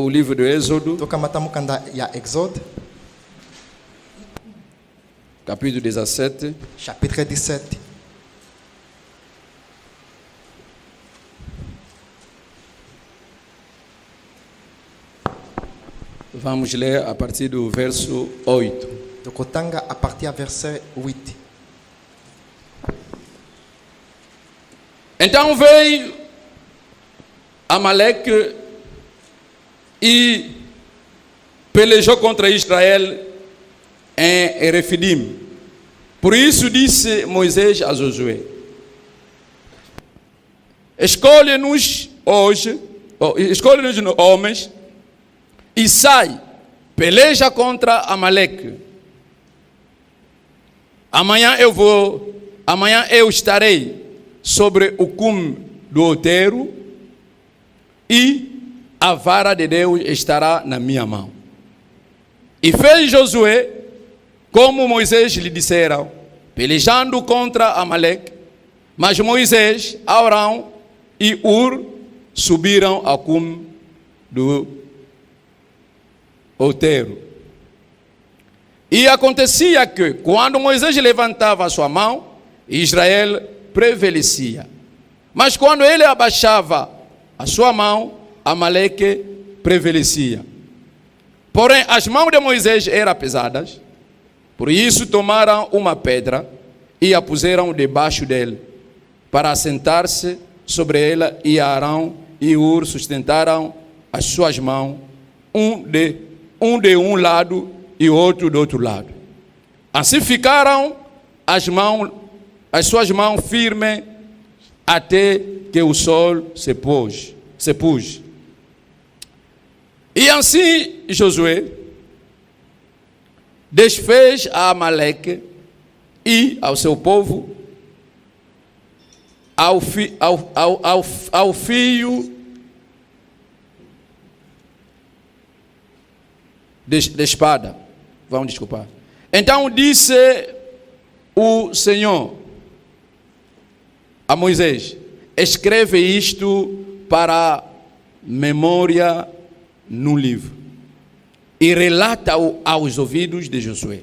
o livro do Êxodo, tokamata mokanda ya Exode capítulo 17. chapitre 17. Vamos ler a partir do verso 8. Tokotanga a partir du verset 8. Então veio Amaleque e pelejou contra Israel em Refidim. Por isso disse Moisés a Josué: escolhe-nos hoje, escolhe-nos homens e sai, peleja contra Amaleque. Amanhã eu estarei sobre o cume do outeiro e a vara de Deus estará na minha mão. E fez Josué como Moisés lhe dissera, pelejando contra Amaleque. Mas Moisés, Arão e Ur subiram ao cume do outeiro. E acontecia que, quando Moisés levantava a sua mão, Israel prevalecia. Mas quando ele abaixava a sua mão, Amaleque prevalecia. Porém, as mãos de Moisés eram pesadas, por isso tomaram uma pedra e a puseram debaixo dele, para assentar-se sobre ela, e Arão e Ur sustentaram as suas mãos, um de um lado e outro do outro lado. Assim ficaram as suas mãos firmes até que o sol se pôs. E assim Josué desfez a Amaleque e ao seu povo ao fio de espada. Vamos desculpar. Então disse o Senhor a Moisés: escreve isto para memória no livro e relata-o aos ouvidos de Josué,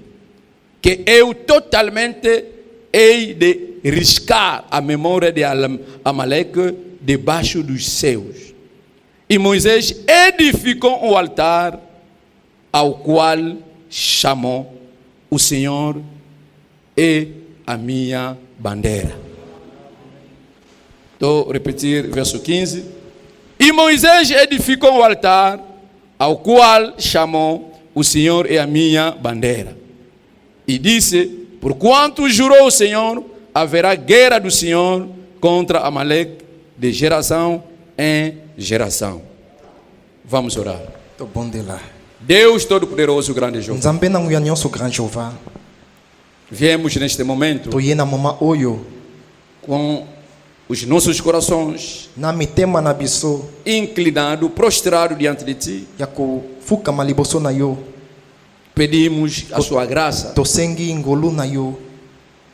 que eu totalmente hei de riscar a memória de Amaleque debaixo dos céus. E Moisés edificou um altar ao qual chamou o Senhor é a minha bandeira. Estou a repetir verso 15. E Moisés edificou o altar ao qual chamou o Senhor é a minha bandeira. E disse: porquanto jurou o Senhor, haverá guerra do Senhor contra Amaleque de geração em geração. Vamos orar. Tô bom de lá. Deus Todo-Poderoso, grande Jeová, Nzambe na nguya nyonso grand Jehovah, viemos neste momento toye na moma oyo com os nossos corações na mitema na biso inclinados, prostrados diante de Ti. ya kofukama liboso na yo, Pedimos a Sua graça tosengi ngolu na yo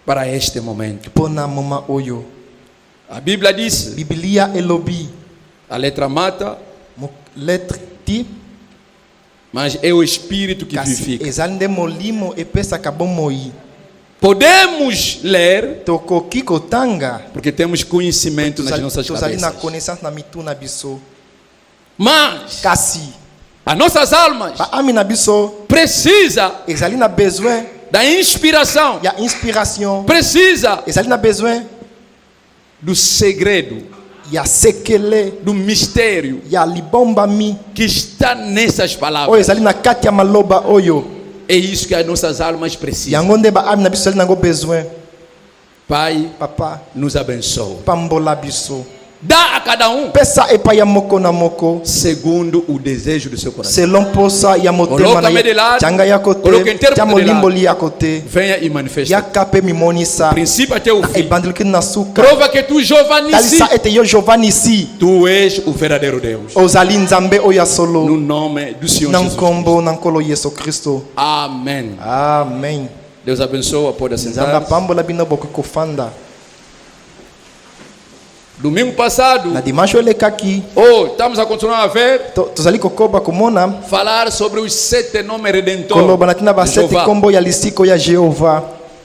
para este momento. pona moma oyo. A Bíblia diz: Biblia elobi a letra mata, lettre ti mas é o Espírito que kasi vivifica. ezali nde molimo epesaka bomoi. Podemos ler Tokoki kotanga porque temos conhecimento nas nossas tozali na cabeças, connaissance na mitu na biso, mas kasi as nossas almas baami na biso precisa ezali na besoin da inspiração, ya inspiration, precisa ezali na besoin do segredo, ya sekele, do mistério ya libombami que está nessas oyo palavras. ezali na kati ya maloba oyo. É isso que as nossas almas precisam. Yango nde baami na biso ezali nango besoin. Pai, Papa nos abençoe. pambola biso, Dá a cada pesa epai ya moko na moko segundo o desejo do seu coração. selon posa ya motema Coloca na me de lado, ye tanga ya coloca kote intérprete tia de molimboli ya kote Venha e manifesta. yaka pe mimonisa Princípio até o fim. ebandeli kini na suka Prova que tu, Jeová Nissi, talisa ete yo Jehovah Nissi tu és o verdadeiro Deus. ozali nzambe oyo ya solo No nome do Senhor na Jesus. nkombo na nkolo Yesu Kristo. Amém. Amen. Deus abençoe. Pode Nzambe assentar. apambola bino bokoki kofanda. Domingo passado, na dimanche elekaki estamos a continuar a ver, tozali kokoba komona falar sobre os 7 nomes redentores koloba na tina de basete Jeová. kombo ya lisiko ya Jehova.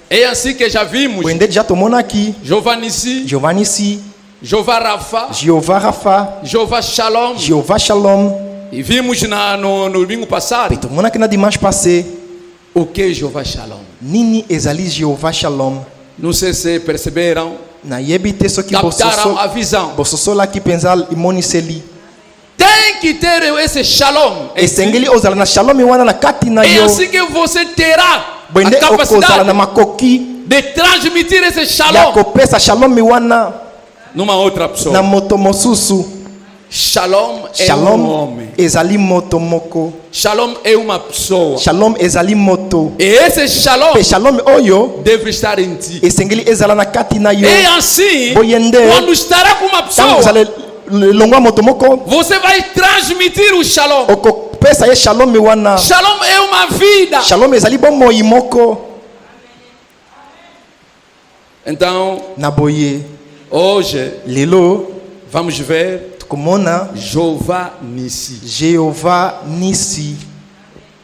É assim que já vimos Boyende já tomona aqui Jeová Nissi, Jehovah Nissi, Jeová Rafa, Jehovah Rafa, Jeová Shalom. Jehovah Shalom. E vimos no domingo passado Tomona aqui na dimanche passé o que é Jeová Shalom. nini ezali Jehovah Shalom. Não sei se perceberam, Na yebi te soki captaram a visão. bososola ki penza imoniseli. Tem que ter esse Shalom. Esengeli ozala na Shalom wana na kati na É yo. assim que você terá Boyende a okozala na capacidade makoki de transmitir esse ya Shalom kopesa Shalom wana numa outra na pessoa. moto mosusu. Shalom é um Shalom homem. ezali moto moko. Shalom é uma pessoa. Shalom ezali moto. E esse Shalom Pe Shalom oyo deve estar em ti. esengeli ezala na kati na yo. E assim, Boyende quando estará com uma tango pessoa, ozala longwa moto moko você vai transmitir o Shalom. okopesa ye Shalom wana. Shalom é uma vida. Shalom ezali bomoi moko. Então, Na boye hoje, lelo vamos ver tukomona Jeová Nissi. Jehovah Nissi.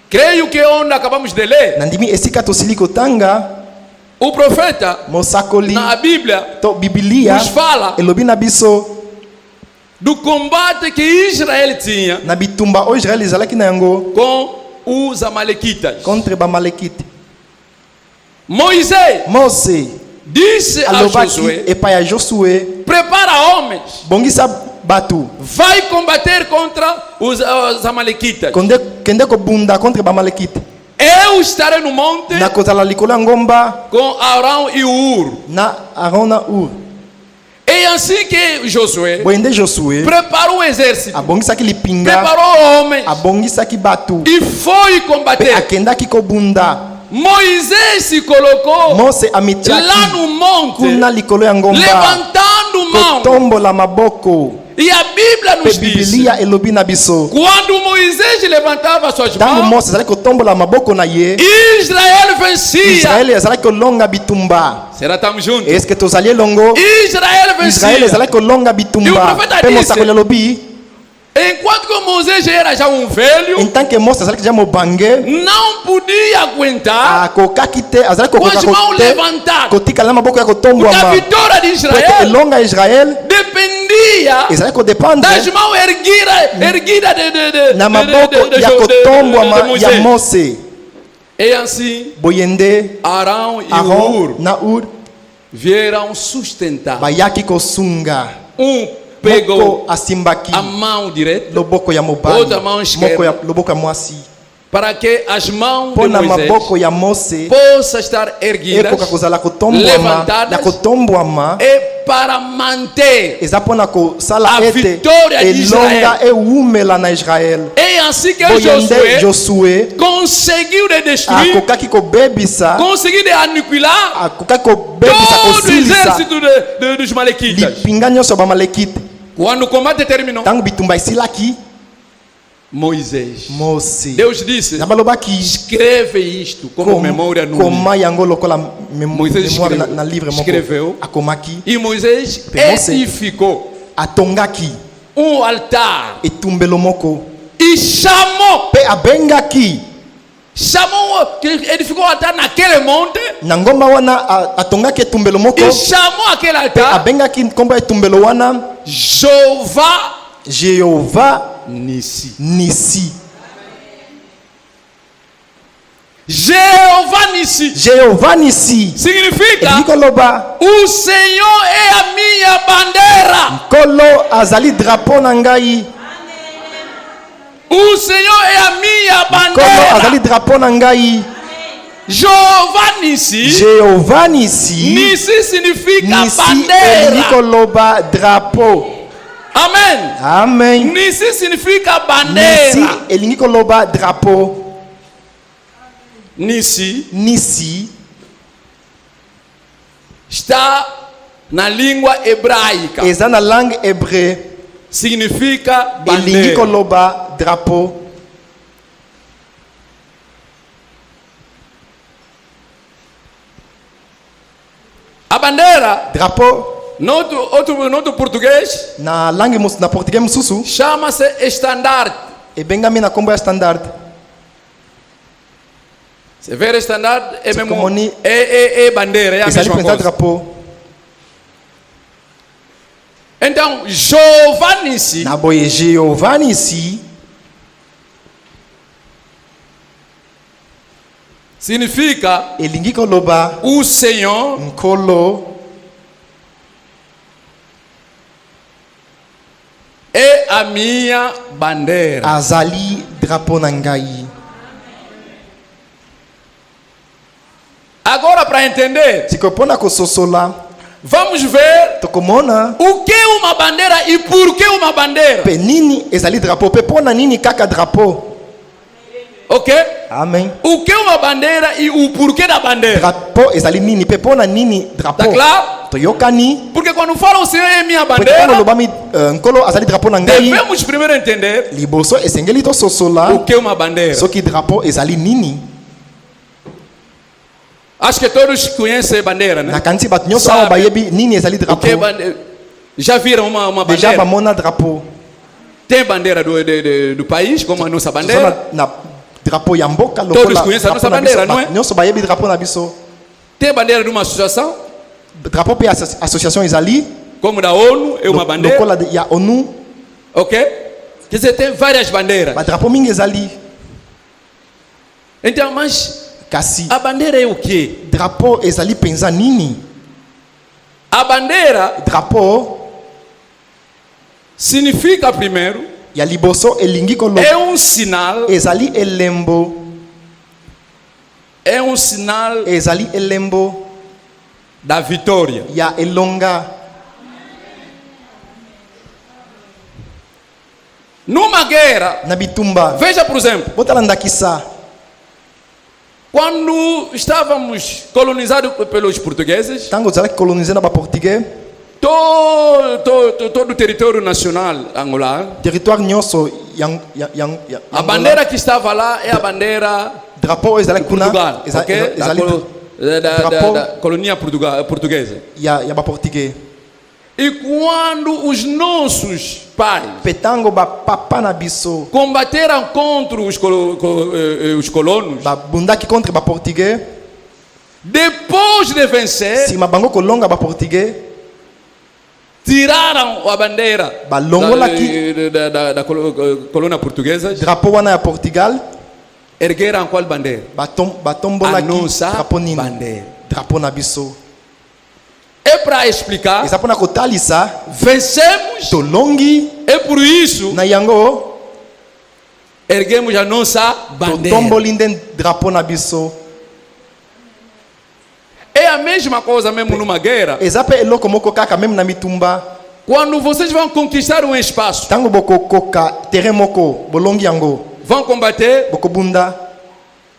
Creio que onde acabamos de ler, Na ndimi esika tosili kotanga o profeta, mosakoli na Bíblia, to Biblia nos fala elobi na biso do combate que Israel tinha na bitumba o Israel ezalaki na yango com os Amalequitas. contre bamalekite. Moisés Mose disse a alobaki Josué: epai ya Josue prepara homens, bongisa batu vai combater contra os Amalequitas. kende kobunda contre bamalekite. Eu estarei no monte Na kozala likolo ya ngomba com Arão e Ur. na Aaron na Ur. E assim que Josué Boyende Josue preparou um exército, abongisaki lipinga, preparou homens abongisaki batu e foi pe combater. akendaki kobunda. Moisés se colocou Mose lá amitiaki no monte, kuna likolo ya ngomba levantando mão. kotombola maboko. E a Bíblia Pe nos diz: Biblia elobi na biso quando Moisés levantava suas ntango mãos, Mose azalaki kotombola maboko na ye, Israel vencia. Israeli azalaki kolonga bitumba. Será que estamos juntos? Eske tozali elongo? Israel Israeli vencia. ezalaki kolonga E o bitumba. profeta Pe disse- mosakoli alobi Enquanto que Moisés já era já um velho, entanke Mose azalaki ja mobange não podia aguentar akokaki te, azalaki com as kokoka mãos te levantadas. kotikala na maboko ya Porque a kotombwama. vitória de Po ete Israel elonga ya Israel dependia ezalaki kodependre das mãos erguidas na maboko ya kotombwama ya Moisés. Mose. E assim, Boyende Arão e Aaron Ur na Ur vieram sustentar. bayaki kosunga. Pegou Moko asimbaki a mão direita loboko ya mobali, Outra mão esquerda. loboko ya mwasi, para que as mãos de mpona Moisés maboko ya Mose possam estar erguidas ekoka kozala kotombwama levantadas na kotombwama. e para manter. Eza mpona kosala A ete vitória de elonga ewumela na Israel. E assim que Boyende Josue conseguiu de destruir, akokaki kobebisa, conseguiu de aniquilar akokaki kobebisa, todo o kosilisa exército dos Malequitas. lipinga nyonso ya bamalekite. Quando o combate terminou, Ntango bitumba esilaki, Moisés, Mose Deus disse: na balobaki escreve isto como memória no livro. koma yango lokola Moisés mémoire escreveu. na livre moko. Escreveu. Akomaki, E Moisés Mose- edificou atongaki altar etumbelo moko e chamou, pe abengaki edificou altar naquele monte na ngomba wana, atongaki etumbelo moko e chamou aquele pe altar abengaki nkombo ya etumbelo wana Jeová Jehovah Nissi. Nissi. Jeová Nissi Jehovah Nissi significa elingi koloba o Senhor é a minha bandeira. nkolo azali drapeau na ngai, O Senhor é a minha nkolo azali bandeira. drapeau na ngai. Jeová Nissi. Jehovah Nissi, Nissi significa Nissi elingi bandeira. koloba drapeau. Amém. Amen. Nissi significa Nissi bandeira. elingi koloba drapeau. Nissi Nissi está na língua hebraica. eza na langue hébreu, Significa elingi bandeira. koloba drapeau. A bandeira Drapeau Notre português na langue na português mususu chama-se estandarte. ebengami na kombo ya standard. C'est ver estandarte é mesmo como ni- é bandeira, é a ezali mesma mpenza coisa. drapeau. Então, Giovanni ici Na boye Giovanni ici significa elingi koloba o Senhor nkolo é a minha bandeira. azali drapeau na ngai. Agora, para entender, Sikopona kososola vamos ver tokomona o que é uma bandeira e por que uma bandeira. pe nini ezali drapeau pe pona nini kaka drapeau. Ok? Amen. O que é uma bandeira e o porquê da bandeira. Drapeau ezali nini pe pona nini Tá drapeau. claro? Toyokani Porque quando fala o Senhor é minha pe bandeira, kono lobami nkolo azali drapeau na ngai. devemos primeiro entender Liboso esengeli o tososola que é uma bandeira. soki drapeau ezali nini. Acho que todos conhecem bandeira, né? Nakanisi bato nyonso Sabe awa bayebi nini ezali o que é drapeau. bandeira? Já viram uma Déjà bandeira? bamona drapeau. Tem bandeira do país, como a nossa bandeira. Tozona na drapeau ya mboka Todos lokola conhecem a nossa drapeau na bandeira, biso. não é? Nyonso bayebi drapeau na biso. Tem bandeira de uma associação, Drapeau pe association ezali como da ONU, é uma bandeira. lokola ya ONU. Ok? Quer dizer, tem várias bandeiras. Ba drapeau mingi ezali. Então, mas Kasi a bandeira é o quê? drapeau ezali penza nini? A bandeira Drapeau significa, primeiro, ya liboso elingi kolo é um sinal, ezali elembo. é um sinal Ezali elembo da vitória. ya elonga. Numa guerra, Na bitumba veja por exemplo, botala ndakisa quando estávamos colonizados pelos portugueses, tango ozalaki coloniser na baportugais todo o território nacional angolano, territoire nyonso a bandeira que estava lá é a bandeira drapeau oyo ezalaki kuna Portugal, ok? ezali Da colonia portuguesa. ya baportugais. E quando os nossos pais Pe tango bapapa na biso combateram contra os colonos, babundaki contre baportugais, depois de vencer, nsima bango kolonga baportugais tiraram a bandeira balongolaki da colônia portuguesa, drapeau wana ya Portugal, ergueram qual bandeira? A batombolaki nossa drapeau nini? bandeira. Drapeau na biso. É para explicar, Eza mpona kotalisa vencemos tolongi e por isso na yango erguemos a nossa bandeira. totomboli nde drapeau na biso. É a mesma coisa mesmo numa guerra. Eza mpe eloko moko kaka meme na mitumba. Quando vocês vão conquistar um espaço, Tango bokokoka terrain moko bolongi yango vão combater, bokobunda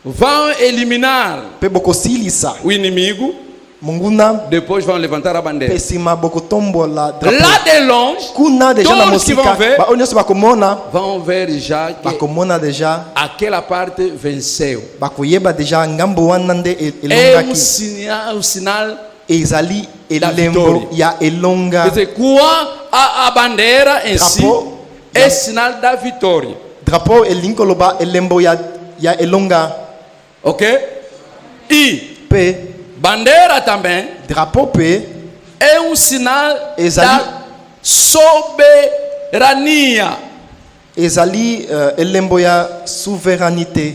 vão eliminar mpe bokosilisa o inimigo, monguna depois vão levantar a mpe bandeira. nsima bokotombola Lá drapeau. de longe, Kuna deja na todos que vão mosika ver, baoyo nyonso bakomona vão ver já que bakomona deja aquela parte venceu. bakoyeba deja ngambo wana nde É elongaki. um sinal. Ezali Da elembo vitória. ya elonga. Quer dizer, com a bandeira em si Drapeau. é sinal da vitória. Drapeau elingi koloba elembo ya elonga. Ok? E Pe bandeira também drapeau pe é um sinal Exali. da soberania. ezali elembo ya souveraineté.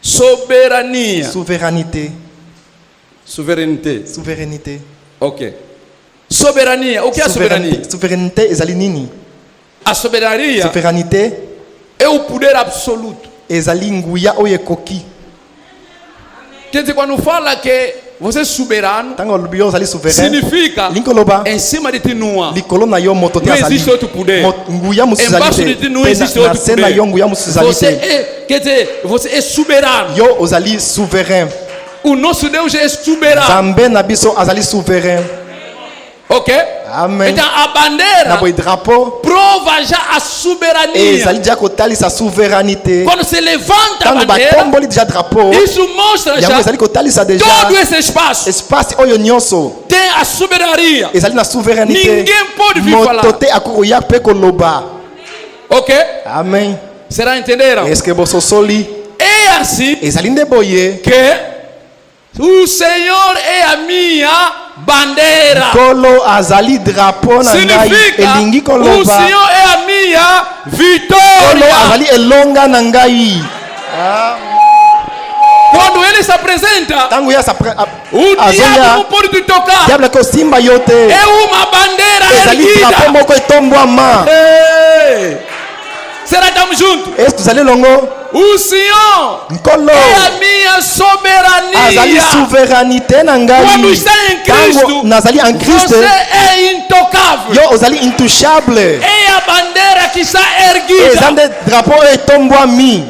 Soberania. Souveraineté. Souveraineté. Souveraineté. Ok. Soberania. O que é a soberania? Souveraineté ezali nini? A soberania Souveraineté é o poder absoluto. ezali nguya oyo ekoki. Quer dizer, quando fala que você é soberano, Tango olobi yo ozali souverain significa elingi koloba em cima de ti não há. likolo na yo moto te Não azali. existe outro poder. Nguya mosusu Embaixo ezali de te. ti não Pe existe na outro se na poder. yo nguya mosusu ezali Você te. é, quer dizer, você é soberano. Yo ozali souverain. O nosso Deus é soberano. Zambe na biso azali souverain. Ok? Amen. Eta a bandera Na boy drapeau. prova já a Et soberania. ça dit que tali sa souveraineté. Quando se levanta a Quand ba bandeira, tomboli déjà drapeau. isso mostra Yango já ezali ko tali sa déjà. todo esse espaço Espace oyo nyonso. tem a soberania. Ezali na souveraineté. Ninguém pode vir falar. Motote akuya pe ko loba. Ok? Amen. Será entenderam? Est-ce que boso soli? É assim Ezali nde boye. que o Senhor é a minha bandeira. Kolo azali drapeau na ngai. Significa Elingi ko o loba. Senhor é a minha Kolo vitória. azali elonga na ngai. Quando ele se apresenta, Tangu ya sa o diabo não azoya. pode te tocar. Diable ko simba yote. É uma bandeira Ezali drapeau erguida. moko etombwama. Ei! Será que estamos juntos? Est-ce que tozali longo? O Senhor Nkolo. é a minha Azali soberania. souveraineté na ngai. Quando está em Cristo, Tango nazali en Christ. você é intocável. Yo ozali intouchable. É a bandeira que está Eza erguida. nde drapeau etombwami.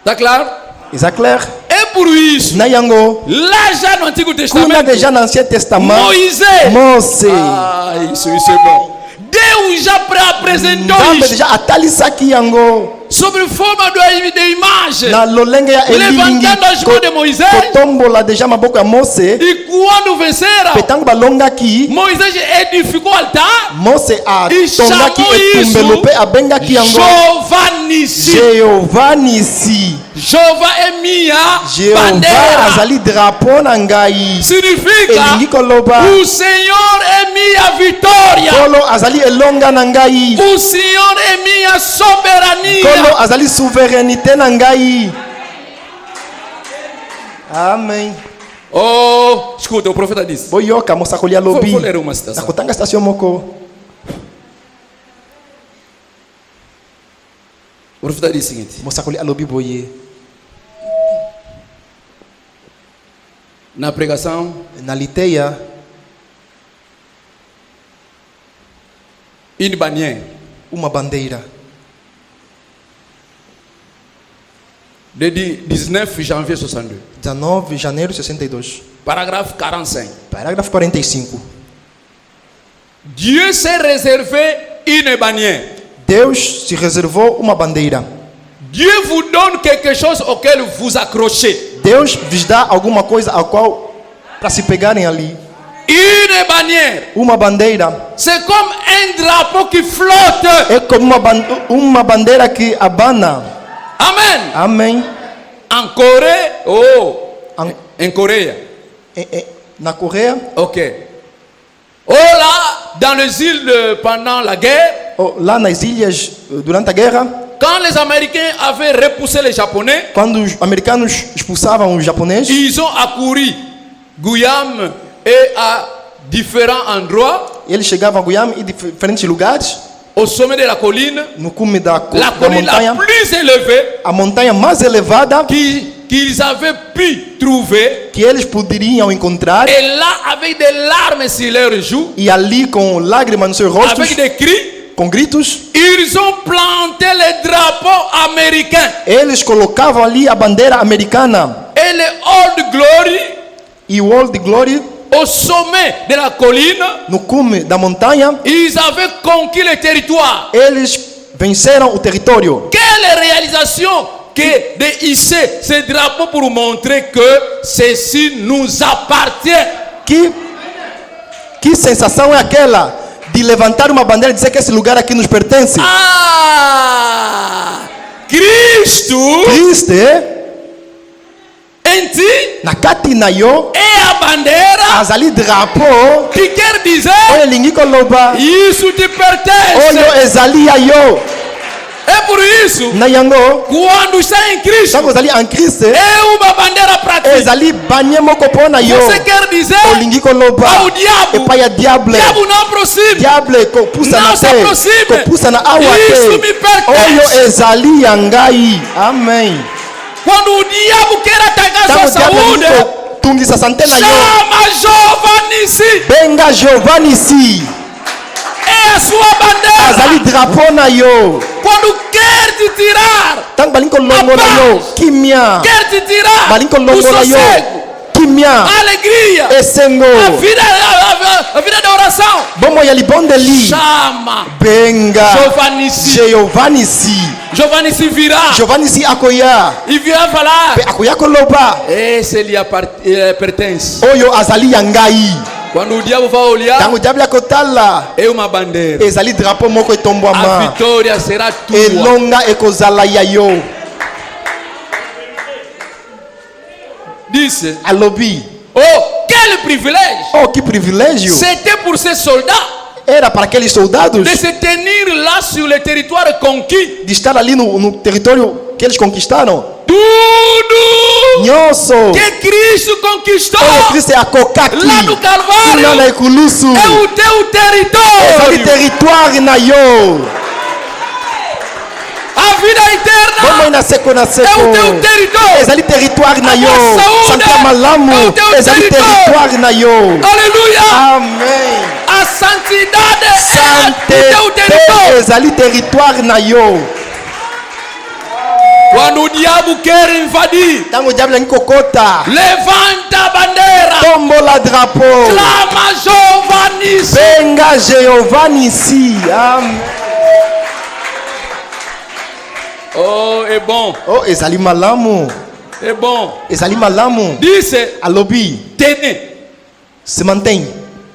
Tá claro? Eza clair? É por isso, Na yango. lá já no Antigo Kuna Testamento, déjà dans l'Ancien Testament. Moisés. Mose. Ah, isso é bom. Deus já apresentou Nzambe isso déjà atalisaki yango. sobre forma de imagem, Na lolenge ya elilingi. levantando as mãos de Moisés. Kotombola déjà maboko ya Mose. E quando venceram, Petango balongaki. Moisés edificou o altar. Mose E atongaki chamou etumbelo isso pe abengaki yango. Jeová Nissi. Jehovah Nissi. Jeová é minha Jehovah bandeira. azali drapeau na ngai. Significa Elingi koloba. o Senhor é minha vitória. Kolo azali elonga na ngai. O Senhor é minha soberania. Kolo azali souveraineté na ngai. Amen. Oh, escuta, o profeta disse. Boyoka mosakoli alobi. Vou ler uma citação. Nakotanga station moko. O profeta disse o seguinte: Mosakoli alobi boye. na pregação, Na liteia une bannière uma bandeira. de 19 janvier 62, 19 de janeiro de 62. parágrafo 45. Parágrafo 45. Dieu s'est réservé une bannière. Deus se reservou uma bandeira. Dieu vous donne quelque chose auquel vous accrochez. Deus vos dá alguma coisa a qual para se pegarem ali. Une bannière, Uma bandeira c'est comme un drapeau qui flotte. é como uma bandeira que abana. Amen. Amém. En Corée, En- en Corée, Na Coreia, ok. Oh là, dans les îles pendant la guerre, lá nas ilhas, durante a guerra, quand les Américains avaient repoussé les Japonais, quando os americanos expulsavam os japoneses, ils ont accouru Guyane et à différents endroits, eles chegavam a Guiana e diferentes lugares, au sommet de la colline, no cume da la colline la montanha, plus élevée a montanha mais elevada qu'ils avaient pu trouver. que eles poderiam encontrar, Et là, avec des larmes sur leurs joues, e ali com lágrimas nos seus rostos, avec des cris, com gritos, ils ont planté le drapeau américain. eles colocavam ali a bandeira americana Et le Old Glory, e o World Glory au sommet de la colline, no cume da montanha, ils avaient conquis le territoire. eles venceram o território. Quelle réalisation que de hisser ce drapeau pour montrer que ceci nous appartient. Que sensação é aquela de levantar uma bandeira e dizer que esse lugar aqui nos pertence? Ah! Cristo Cristo em ti na kati na yo é a bandeira azali drapeau que quer dizer oyo elingi koloba isso te pertence. oyo ezali ya yo. É por isso, Na yango quando está em Cristo, ntango ozali en Kristo é uma bandeira para ti. ezali banye moko mpo na yo. Você quer dizer Olingi koloba ao diabo, epai ya diable. diabo não aproxime. Diable kopusa Não na se te aproxime. kopusa na awa Isso me te pertence. oyo ezali ya ngai. Amen. Quando o diabo quer atacar Ntango sua diable saúde, alingi kotungisa sante na yo, chama Giovanni, benga Giovanni si é a sua bandeira. azali drapeau na yo. Quando quer te tirar, Ntango balingi kolongola yo kimia, quer te tirar balingi o kolongola yo sossego, kimya alegria, esengo a vida da oração. bomo ya libondeli Chama benga Giovanni si. Giovanni Giovanni si virá Giovanni si akoya e virá falar. pe akoya koloba Esse lhe pertence. oyo azali ya ngai Quando o diabo vai olhar, ntango diable akotala é uma bandeira. ezali drapeau moko A etombwama vitória será tua. elonga ekozala ya yo Disse: alobi oh, quel privilège! oh que privilégio C'était pour ces soldats era para aqueles soldados de se tenir lá sur le territoire conquis. de estar ali no território que eles conquistaram Tudo nyonso que Cristo conquistou oyo kristo akokaki lá no kuna Calvário na ekulusu é o teu ezali território. territoire na yo A vida eterna bomoi na seko na é seko o teu território. ezali territoire na yo A saúde santé ya malamu é o teu ezali territoire. territoire na yo Aleluia! amen A santidade é o santé teu território. ezali territoire na yo Quando o diabo quer invadir, ntango diable alingi kokota levanta a bandeira, tombola drapeau clama Giovanni. benga Giovanni si amen Oh, é bom, oh ezali malamu é bom. ezali malamu Disse: alobi tenez, se mantém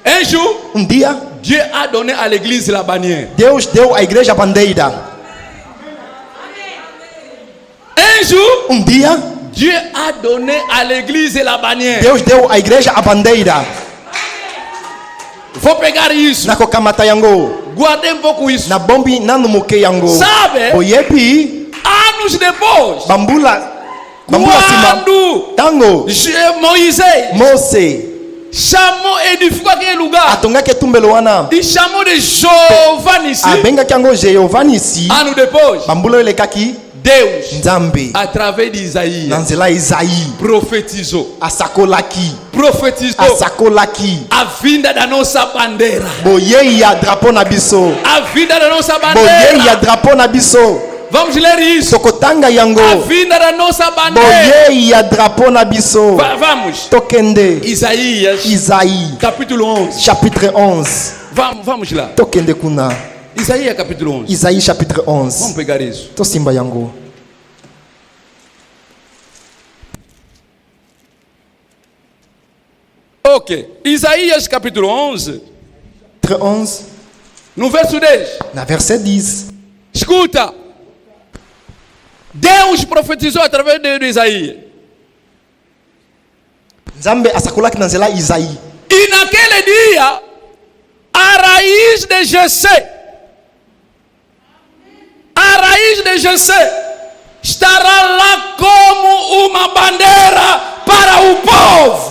un jour, dia Dieu a donné à l'église la bannière. Deus deu à igreja a bandeira Un jour, dia Dieu a donné à l'église la bannière. Deus deu à igreja a bandeira Vou pegar isso, nakokamata yango guardei um pouco isso. na bombi nanu moke yango Sabe, boyebi anos depois, bambula sima quando ntango Moisés mose chamou, edificou aquele lugar atongaki etumbelo wana e chamou de Giovanni. abengaki yango Giovanni si Ano depois, bambula oyo elekaki Deus, nzambe através de na Isaías, nzela ya Isaïe profetizou asakolaki a vinda da nossa bandeira. boyei ya drapeau na biso A vinda da nossa boyei ya bandeira. drapeau na biso Vamos ler isso. tokotanga yango A vinda da nossa bandeira. boyei ya drapeau na biso Vamos. tokende Isaías, Isaïe capítulo 11. chapitre 11 Vamos lá. tokende kuna Isaías, capítulo 11. Isaïe chapitre Vamos 11 pegar isso. tosimba yango Ok. Isaías, capítulo 11. chapitre 11 No verso 10. na verset 10 Escuta. Deus profetizou através de Isaías. nzambe asakolaki na nzela ya Isaïe E naquele dia, a raiz de Jessé estará lá como uma bandeira para o povo.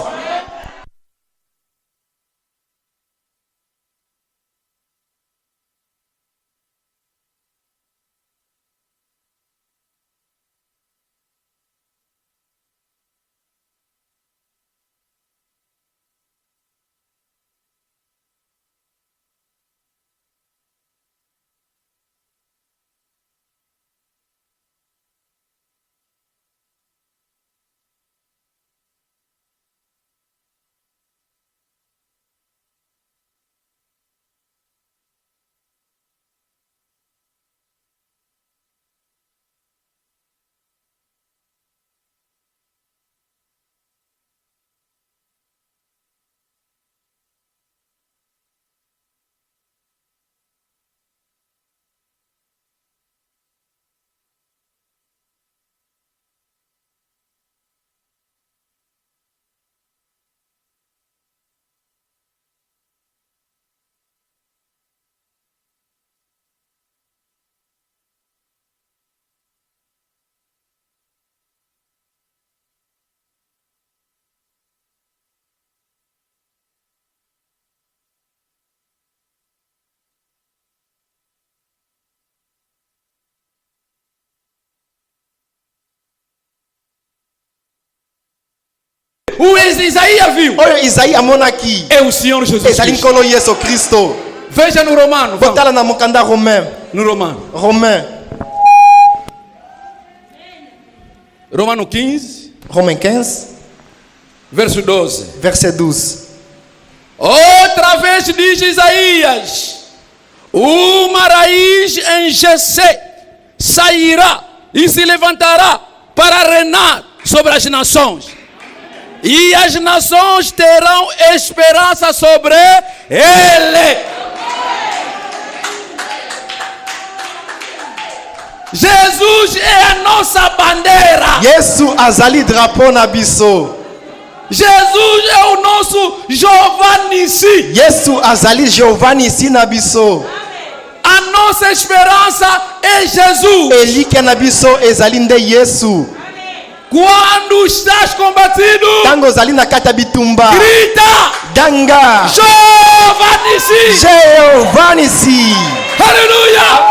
O Isaías viu. oyo Isaïe amonaki É o Senhor Jesus ezali Cristo. nkolo Yesu Kristo Veja no Romano. Vamos. botala na mokanda romain No Romano 15. Romain 15 Verso 12. Verset 12. Outra vez diz Isaías: uma raiz em Jessé sairá e se levantará para reinar sobre as nações. E as nações terão esperança sobre ele. Jesus é a nossa bandeira. Yesu azali drapeau na biso. Jesus é o nosso Jeová Nissi. Yesu azali Jehovah Nissi na biso. A nossa esperança é Jesus. Elike na biso ezali nde Yesu. Quando estás combatido, Tango ozali na kati ya bitumba. grita: Ganga. Jeová Nissi. Jehovah Nissi. Aleluia.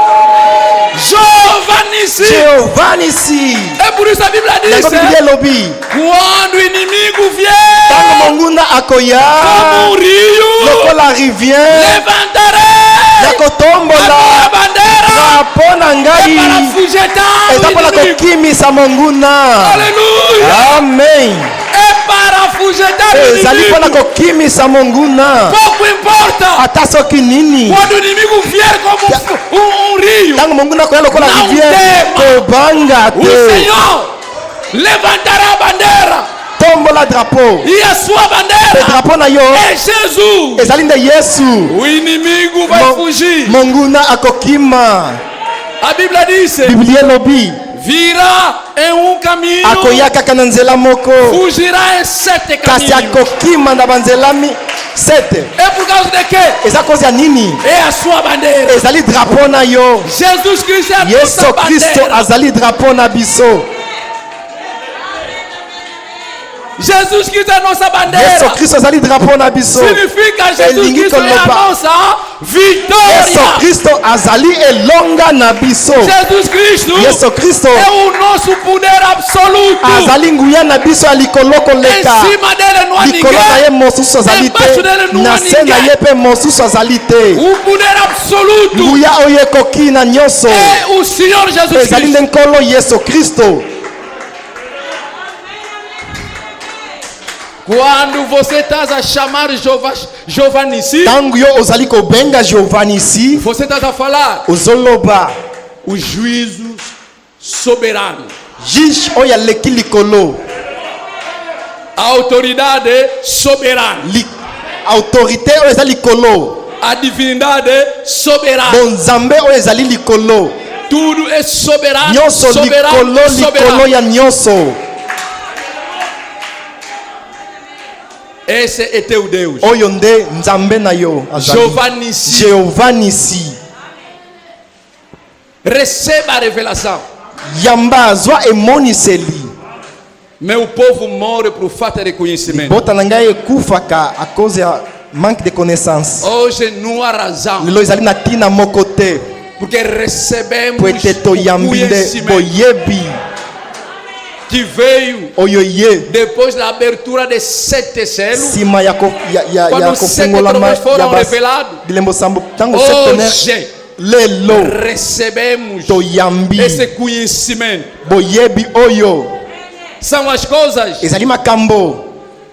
Jeová Nissi. Jehovah Nissi. É por isso a Bíblia Yango diz: Biblia elobi. quando o inimigo Tango vier monguna akoya. como um rio, Lokola rivière. levantarei a Nakotombola. minha bandeira Drapeau na para ngai. fugitar Eza o mpona inimigo. kokimisa monguna. Aleluia. Amen. É para fugitar o Ezali mpona inimigo. kokimisa monguna. Pouco importa. Ata soki nini. Quando o inimigo vier como um rio, Tango monguna akoya lokola Não rivière. tema. Kobanga o te. Senhor levantará a bandeira. Tombola drapeau. E a sua Pe bandeira drapeau na yo. é Jesus. Ezali nde Yesu. O inimigo vai fugir. Monguna akokima. A Bíblia diz: Biblia elobi. virá em um caminho, Akoya kaka na nzela moko. fugirá em 7 Kasi caminhos. akokima na banzela 7. É por causa de quê? Eza kozi ya nini? É a sua bandeira. Ezali drapeau na yo. Jesus Cristo é a Yesu nossa Kristo bandeira. azali drapeau na biso. Jesus Cristo é a nossa Yesu bandeira. Kristo azali drapeau na biso. Significa Jesus Elingi Cristo é a koloba. nossa Yesu vitória. Kristo azali elonga na biso. Jesus Cristo Yesu Kristo é o nosso poder absoluto. azali nguya na biso ya likolo Em koleka. cima dele não há Likolo na ye ninguém. mosusu azali Embaixo dele te. não Na há se na ye ninguém. mpe mosusu azali te. O poder absoluto Nguya oyo ekoki na nyonso. é o Senhor Jesus Ezali nde Cristo. nkolo Yesu Kristo. Quando você está a chamar Jeová Nissi, Tango yo ozali kobenga Jehovah Nissi. você está a falar Ozoloba. os juízos soberanos, Juge oyo aleki likolo. a autoridade soberana, Autorité oyo eza likolo. a divindade soberana. Bonzambe oyo ezali likolo. Tudo é soberano, Nyonso soberano, likolo soberano. ya nyonso. Esse é teu Deus. Oyo nde nzambe na yo azali. Jeová Nissi. Jehovah Nissi. Receba a revelação. Yamba zwa emoniseli. Meu povo morre por falta de conhecimento. Bota na ngai ekufaka a cause ya manque de connaissance. Hoje não há razão, Lelo ezali na tina moko te. porque recebemos Po ete o toyambi nde conhecimento boyebi que veio oyo ye. depois da abertura de 7 selos. Sima ya Quando os 7 kofungolama trompas foram ya revelados, bilembo sambo tango septenaire. hoje Lelo recebemos toyambi esse conhecimento. boyebi oyo São as coisas ezali makambo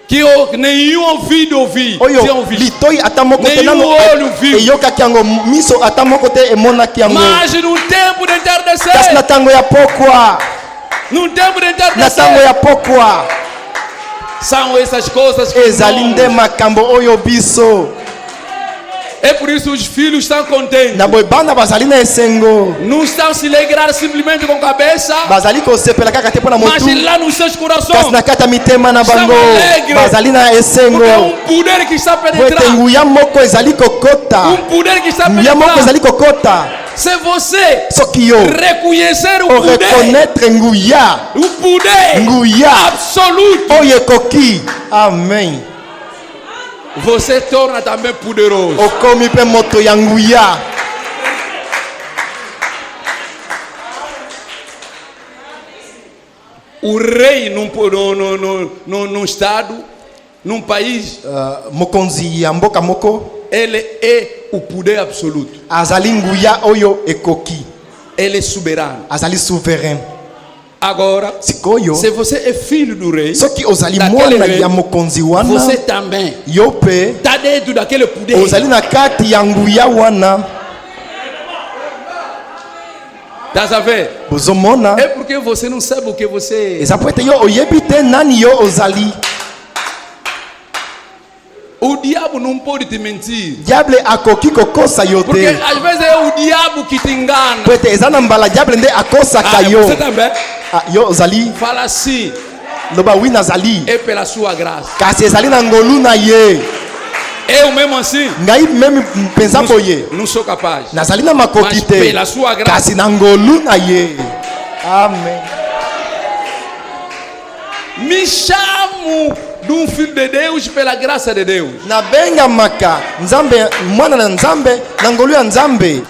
que nenhum ouvido ouviu. oyo litoi ata moko te Nenhum nano olho viu. eyokaki yango, miso ata moko te emonaki yango. Mas no tempo de Kasi entardecer, na tango ya pokwa, no tempo de na tango entardecer, ya pokwa são essas coisas que ezali nde nós, makambo oyo biso. é por isso os filhos estão contentes. Na boye bana bazali na esengo, Não estão se alegrar simplesmente com a cabeça, bazali kosepela kaka te mpona mas motu, lá nos seus kasi corações. na kati ya mitema na bango alegre. bazali na esengo. Porque é um poder que está Po ete penetrando. nguya moko ezali kokota, Poder que está nguya moko penetrando. ezali kokota. Se você Soki yo reconhecer o o poder, reconnaître nguya, o poder nguya absoluto, oyo ekoki, amen, você torna também poderoso. okomi mpe moto ya nguya. O rei num estado, num país, Mokonzi ya mboka moko ele é o poder absoluto. azali nguya oyo ekoki, Ele é soberano. azali souverain. Agora, sikoyo se você é filho do rei, soki ozali daquele mwana rei, ya mokonzi você wana também yo mpe está dentro daquele poder. ozali na kati ya nguya wana. Tá sabendo? Bozomona É porque você não sabe o que você eza po ete yo oyebi te nani yo ozali. O diabo não pode te mentir. Diable akoki kokosa yo Porque te às vezes é o diabo que te engana. po ete eza na mbala diable nde akosaka yo. Você também Yo ozali fala assim, loba wi nazali é pela sua graça. kasi ezali na ngolu na ye. Eu mesmo assim, Ngai meme mpenza boye não sou capaz. nazali na makoki Mas te pela sua graça. kasi na ngolu na ye. Amen. Me chamo de um filho de Deus pela graça de Deus. nabengamaka nzambe mwana na nzambe na ngolu ya nzambe.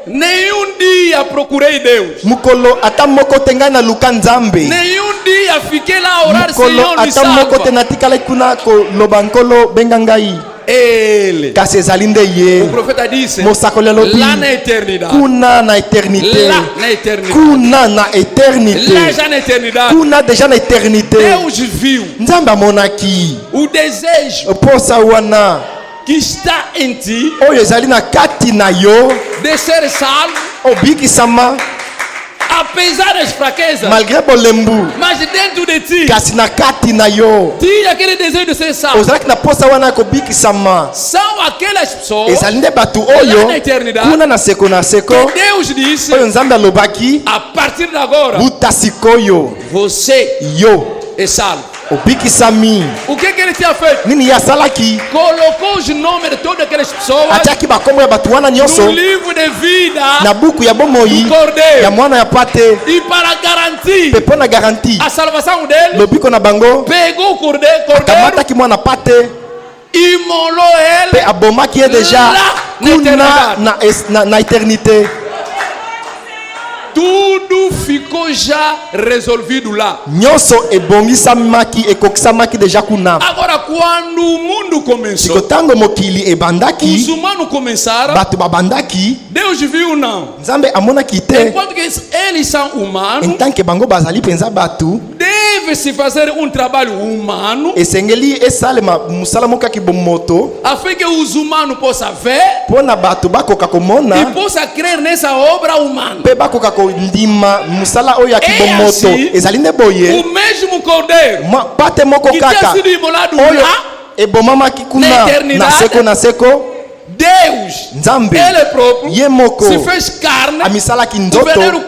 Nenhum dia procurei Deus. Mukolo ata moko te ngai na luka nzambe. Nenhum dia fiquei lá a orar, Mukolo Senhor, me ata moko te salva. natikala kuna koloba nkolo benga ngai Ele. kasi ezali nde O ye. profeta disse, Mosakoli alobi lá na eternidade. kuna na eternité, Lá na eternidade. kuna na eternité, Lá já na eternidade. kuna deja na eternité. Deus viu Nzambe amonaki o desejo posa wana que está em ti oyo ezali na kati na yo de ser salvo, obikisama apesar das fraquezas. malgré bolembu Mas dentro de ti kasi na kati na yo tinha aquele desejo de ser salvo. ozalaki na posa wana ya kobikisama. São aquelas pessoas ezali nde bato lá oyo na eternidade kuna na seko na seko que Deus disse, oyo nzambe alobaki a partir de agora, buta sikoyo você yo é salvo. obikisami. O que ele tinha feito? Nini ye asalaki Colocou os nomes de todas aquelas pessoas atiaki bakombo ya bato wana no nyonso livro de vida na buku ya bomoi do ya Cordeiro. mwana ya pate E para garantir mpe mpo na garanti a salvação dele, lobiko na bango pegou o cordeiro, akamataki mwana pate imolou mpe ele abomaki ye deja Lá, na kuna na eternité. tudo ficou já resolvido lá. nyonso ebongisamaki ekokisamaki deja kuna. Agora, quando o mundo começou, siko ntango mokili os ebandaki humanos começaram, bato babandaki Deus viu não. nzambe amonaki te Enquanto que eles são humanos, entanke bango bazali mpenza bato deve-se fazer um trabalho humano, esengeli esalema mosala moko ya kibomoto a fim que os humanos possam ver mpo na bato bakoka e komona possam crer nessa obra humana. mpe bakoka kondima mosala oyo ya kibomoto. assim, ezali nde boye O mesmo cordeiro pate moko que tinha kaka sido imolado oyo lá, ebomamaki Na kuna eternidade. na seko Deus, nzambe ele próprio, ye moko se fez carne, amisalaki o nzoto verdadeiro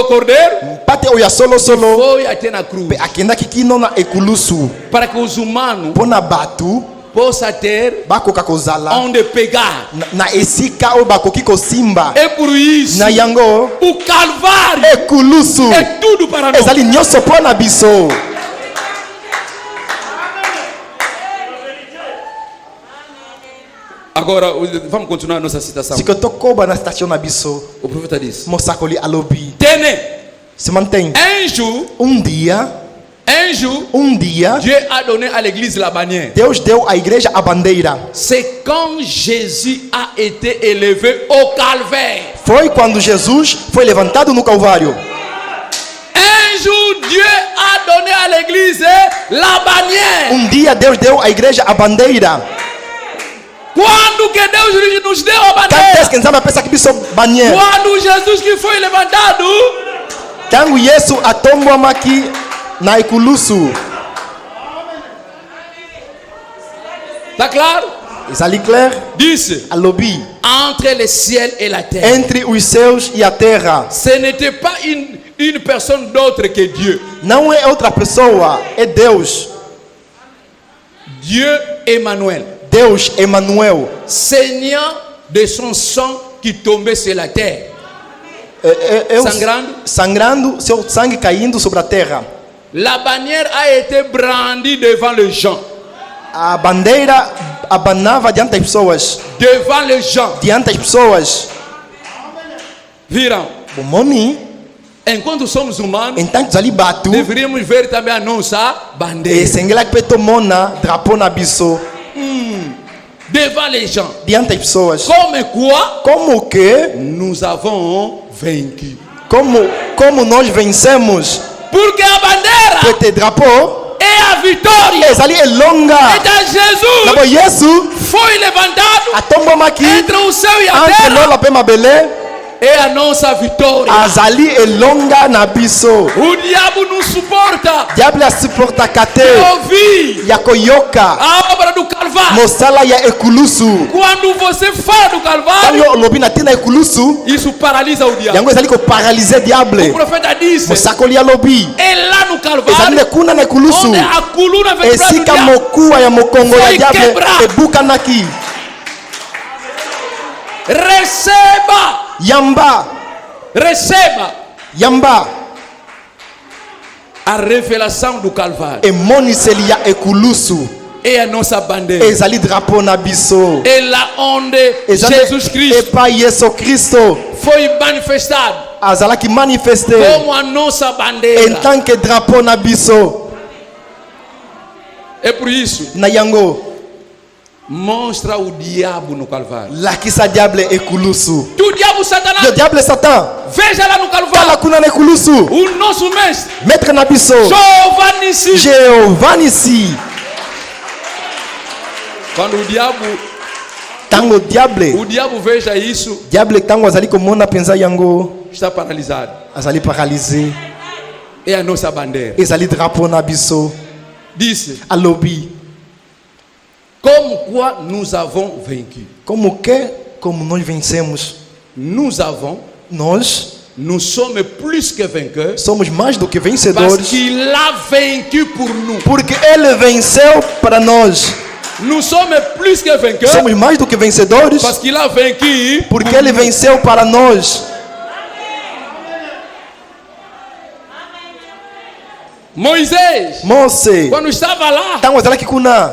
cordeiro, pate oyo ya solosolo foi até na cruz, mpe akendaki kino na ekulusu para que os humanos mpo na bato possam ter bakoka kozala onde pegar. na esika oyo bakoki kosimba. É por isso na yango o Calvário ekulusu é tudo para nós. ezali nyonso mpo na biso. Agora, vamos continuar nossa citação. siko tokoba na station na biso O profeta disse: mosakoli alobi Tene, se mantém anjo, dia Dieu a donné à l'église la bannière. Deus deu à igreja a bandeira. C'est quand Jésus a été élevé au calvaire. Foi quando Jesus foi levantado no Calvário. Un jour, Dieu a donné à l'église la bannière. Dia Deus deu à igreja a bandeira. Quando que Deus nos deu a Quantas bandeira? que nzambe apesa kibiso bannière. Quando Jesus que foi levantado, Tangu Yesu atombwamaki na ekulusu. tá claro? Ezali clair? Disse, Alobi entre le ciel et la terre. entre os céus e a terra. Ce n'était pas une personne d'autre que Dieu. Não é outra pessoa, é Deus. Dieu Emmanuel. Deus Emmanuel. Seigneur de son sang qui tombait sur la terre. Sangrando, seu sangue caindo sobre a terra. La bannière a été brandie devant les gens. A bandeira abanava diante das pessoas. Devant les gens. Diante das pessoas. Viram? Bomoni. Enquanto somos humanos, Então ali batu. deveríamos ver também a nossa bandeira. Esengela que peto mona drapo na biso. devant les gens. diante das pessoas. Comme quoi Como que, nous avons vaincu. como nós vencemos? Porque a bandeira Porque drapeau, é a vitória. ezali elonga. Então Jesus Nabo Yesu, foi levantado atombama aqui, entre o céu e a entre terra. lola pe mabele, É a nossa vitória. azali elonga na biso. O diabo não suporta Diable asuporta kate, ouvir ya koyoka, a obra do Calvário. mosala ya ekulusu. Quando você fala do Calvário, Tango olobi na tina ekulusu, isso paralisa o diabo. yango ezali ko paralyser O diable. profeta disse: Mosakoli alobi, é lá no ezali Calvário kuna na ekulusu. onde a coluna vertebral do Esika diabo mokuwa ya mokongo ya Foi diable quebrado. ebukanaki. receba, Yamba, receba yamba, a revelação do Calvário. emoniseli ya ekulusu. É a nossa bandeira. Ezali drapeau na biso. É lá onde Ezali Jesus Cristo epa Yesu Kristo foi manifestado azalaki manifeste como a nossa en bandeira. tant que drapeau na biso. É por isso, Na yango mostra o diabo no Calvário. lakisa diable ekulusu. Que o diabo Yo Satanás diable Satan veja lá no tala Calvário kuna na ekulusu. o nosso mestre, Maître na biso Jeová Nissi. Jehovah Nissi. Quando Tango diable o diabo veja isso, diable tango azali komona penza yango está paralisado. azali paralysé. É a nossa bandeira. Ezali drapeau na biso. Disse, Alobi como quoi nous avons vaincu. como que como nós vencemos. Nous avons, Nós sommes plus que vainqueurs somos mais do que parce vencedores, qu'il a vaincu pour nous. porque ele venceu para nós. Nous sommes plus que vainqueurs Somos mais do que vencedores, parce qu'il a vaincu. porque ele venceu para nós. Moisés, Mose quando estava lá, tango azalaki kuna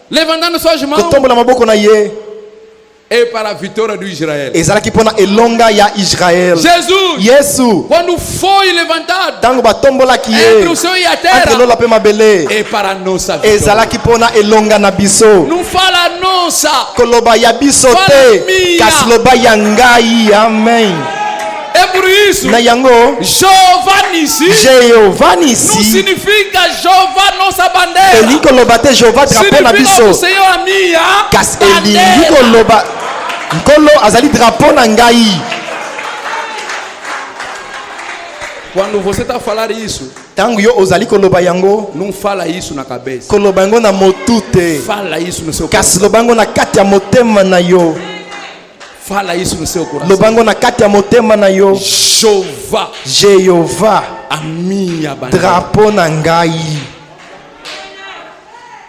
levantando suas mãos, kotombola maboko na ye, é para a vitória do Israel. ezalaki mpona elonga ya Israel. Jesus, Yesu quando foi levantado tango batombolaki entre ye o céu e a entre terra, lola pe mabele, é para a nossa vitória. ezalaki mpona elonga na biso. Não fala nossa, Koloba ya biso Fala te minha. kasi loba ya ngai. Amen. é por isso, Na yango Jeová Nissi Jehovah não Nissi significa Jeová nossa bandeira, elingi koloba te Jehovah drapeau na significa o biso, Senhor a minha kasi elingi bandeira. koloba nkolo azali drapeau na ngai. Quando você está a falar isso, Tango yo ozali koloba yango, não fala isso na cabeça, koloba yango na motu te, fala isso no seu kasi coração, loba yango na kati ya motema na yo. fala isso no seu coração. Loba yango na kati ya motema na yo. Jeová, Jehovah a minha bandeira. drapeau na ngai.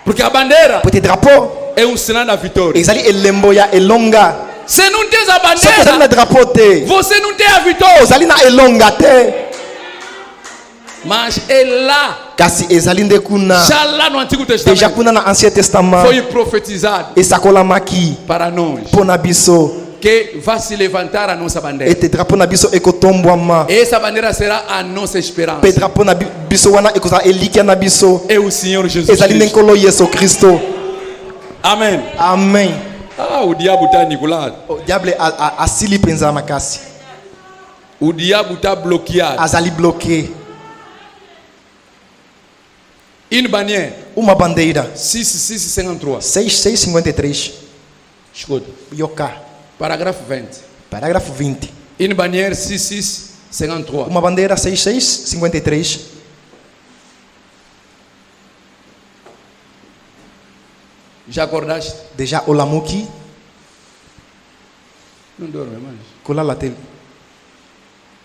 Porque a bandeira Pote drapeau é um sinal da vitória. ezali elembo ya elonga. Você não tem a Soki ozali na bandeira, drapeau te, você não tem a vitória. ozali na elonga te, Mas é lá, kasi ezali nde kuna já lá no Antigo deja Testamento, kuna na ancien testament foi profetizado esakolamaki para nós mpo na biso que vai se levantar a nossa bandeira. ete drapeau na biso ekotombwama, Essa bandeira será a nossa esperança. mpe drapeau na biso wana ekozala elikya na biso, É o Senhor Jesus ezali nde Cristo. nkolo yesu kristo. Amém. Amen. Ah, o diabo está aniquilado. O diable asili mpenza makasi, O diabo está bloqueado. azali bloqué. Une bannière, Uma bandeira 6653. 6653 Escuta. yoka, Parágrafo 20. parágrafo 20. Une bannière 6653. Uma bandeira 6653 Já acordaste? deja olamuki Não dorme mais. kolala te.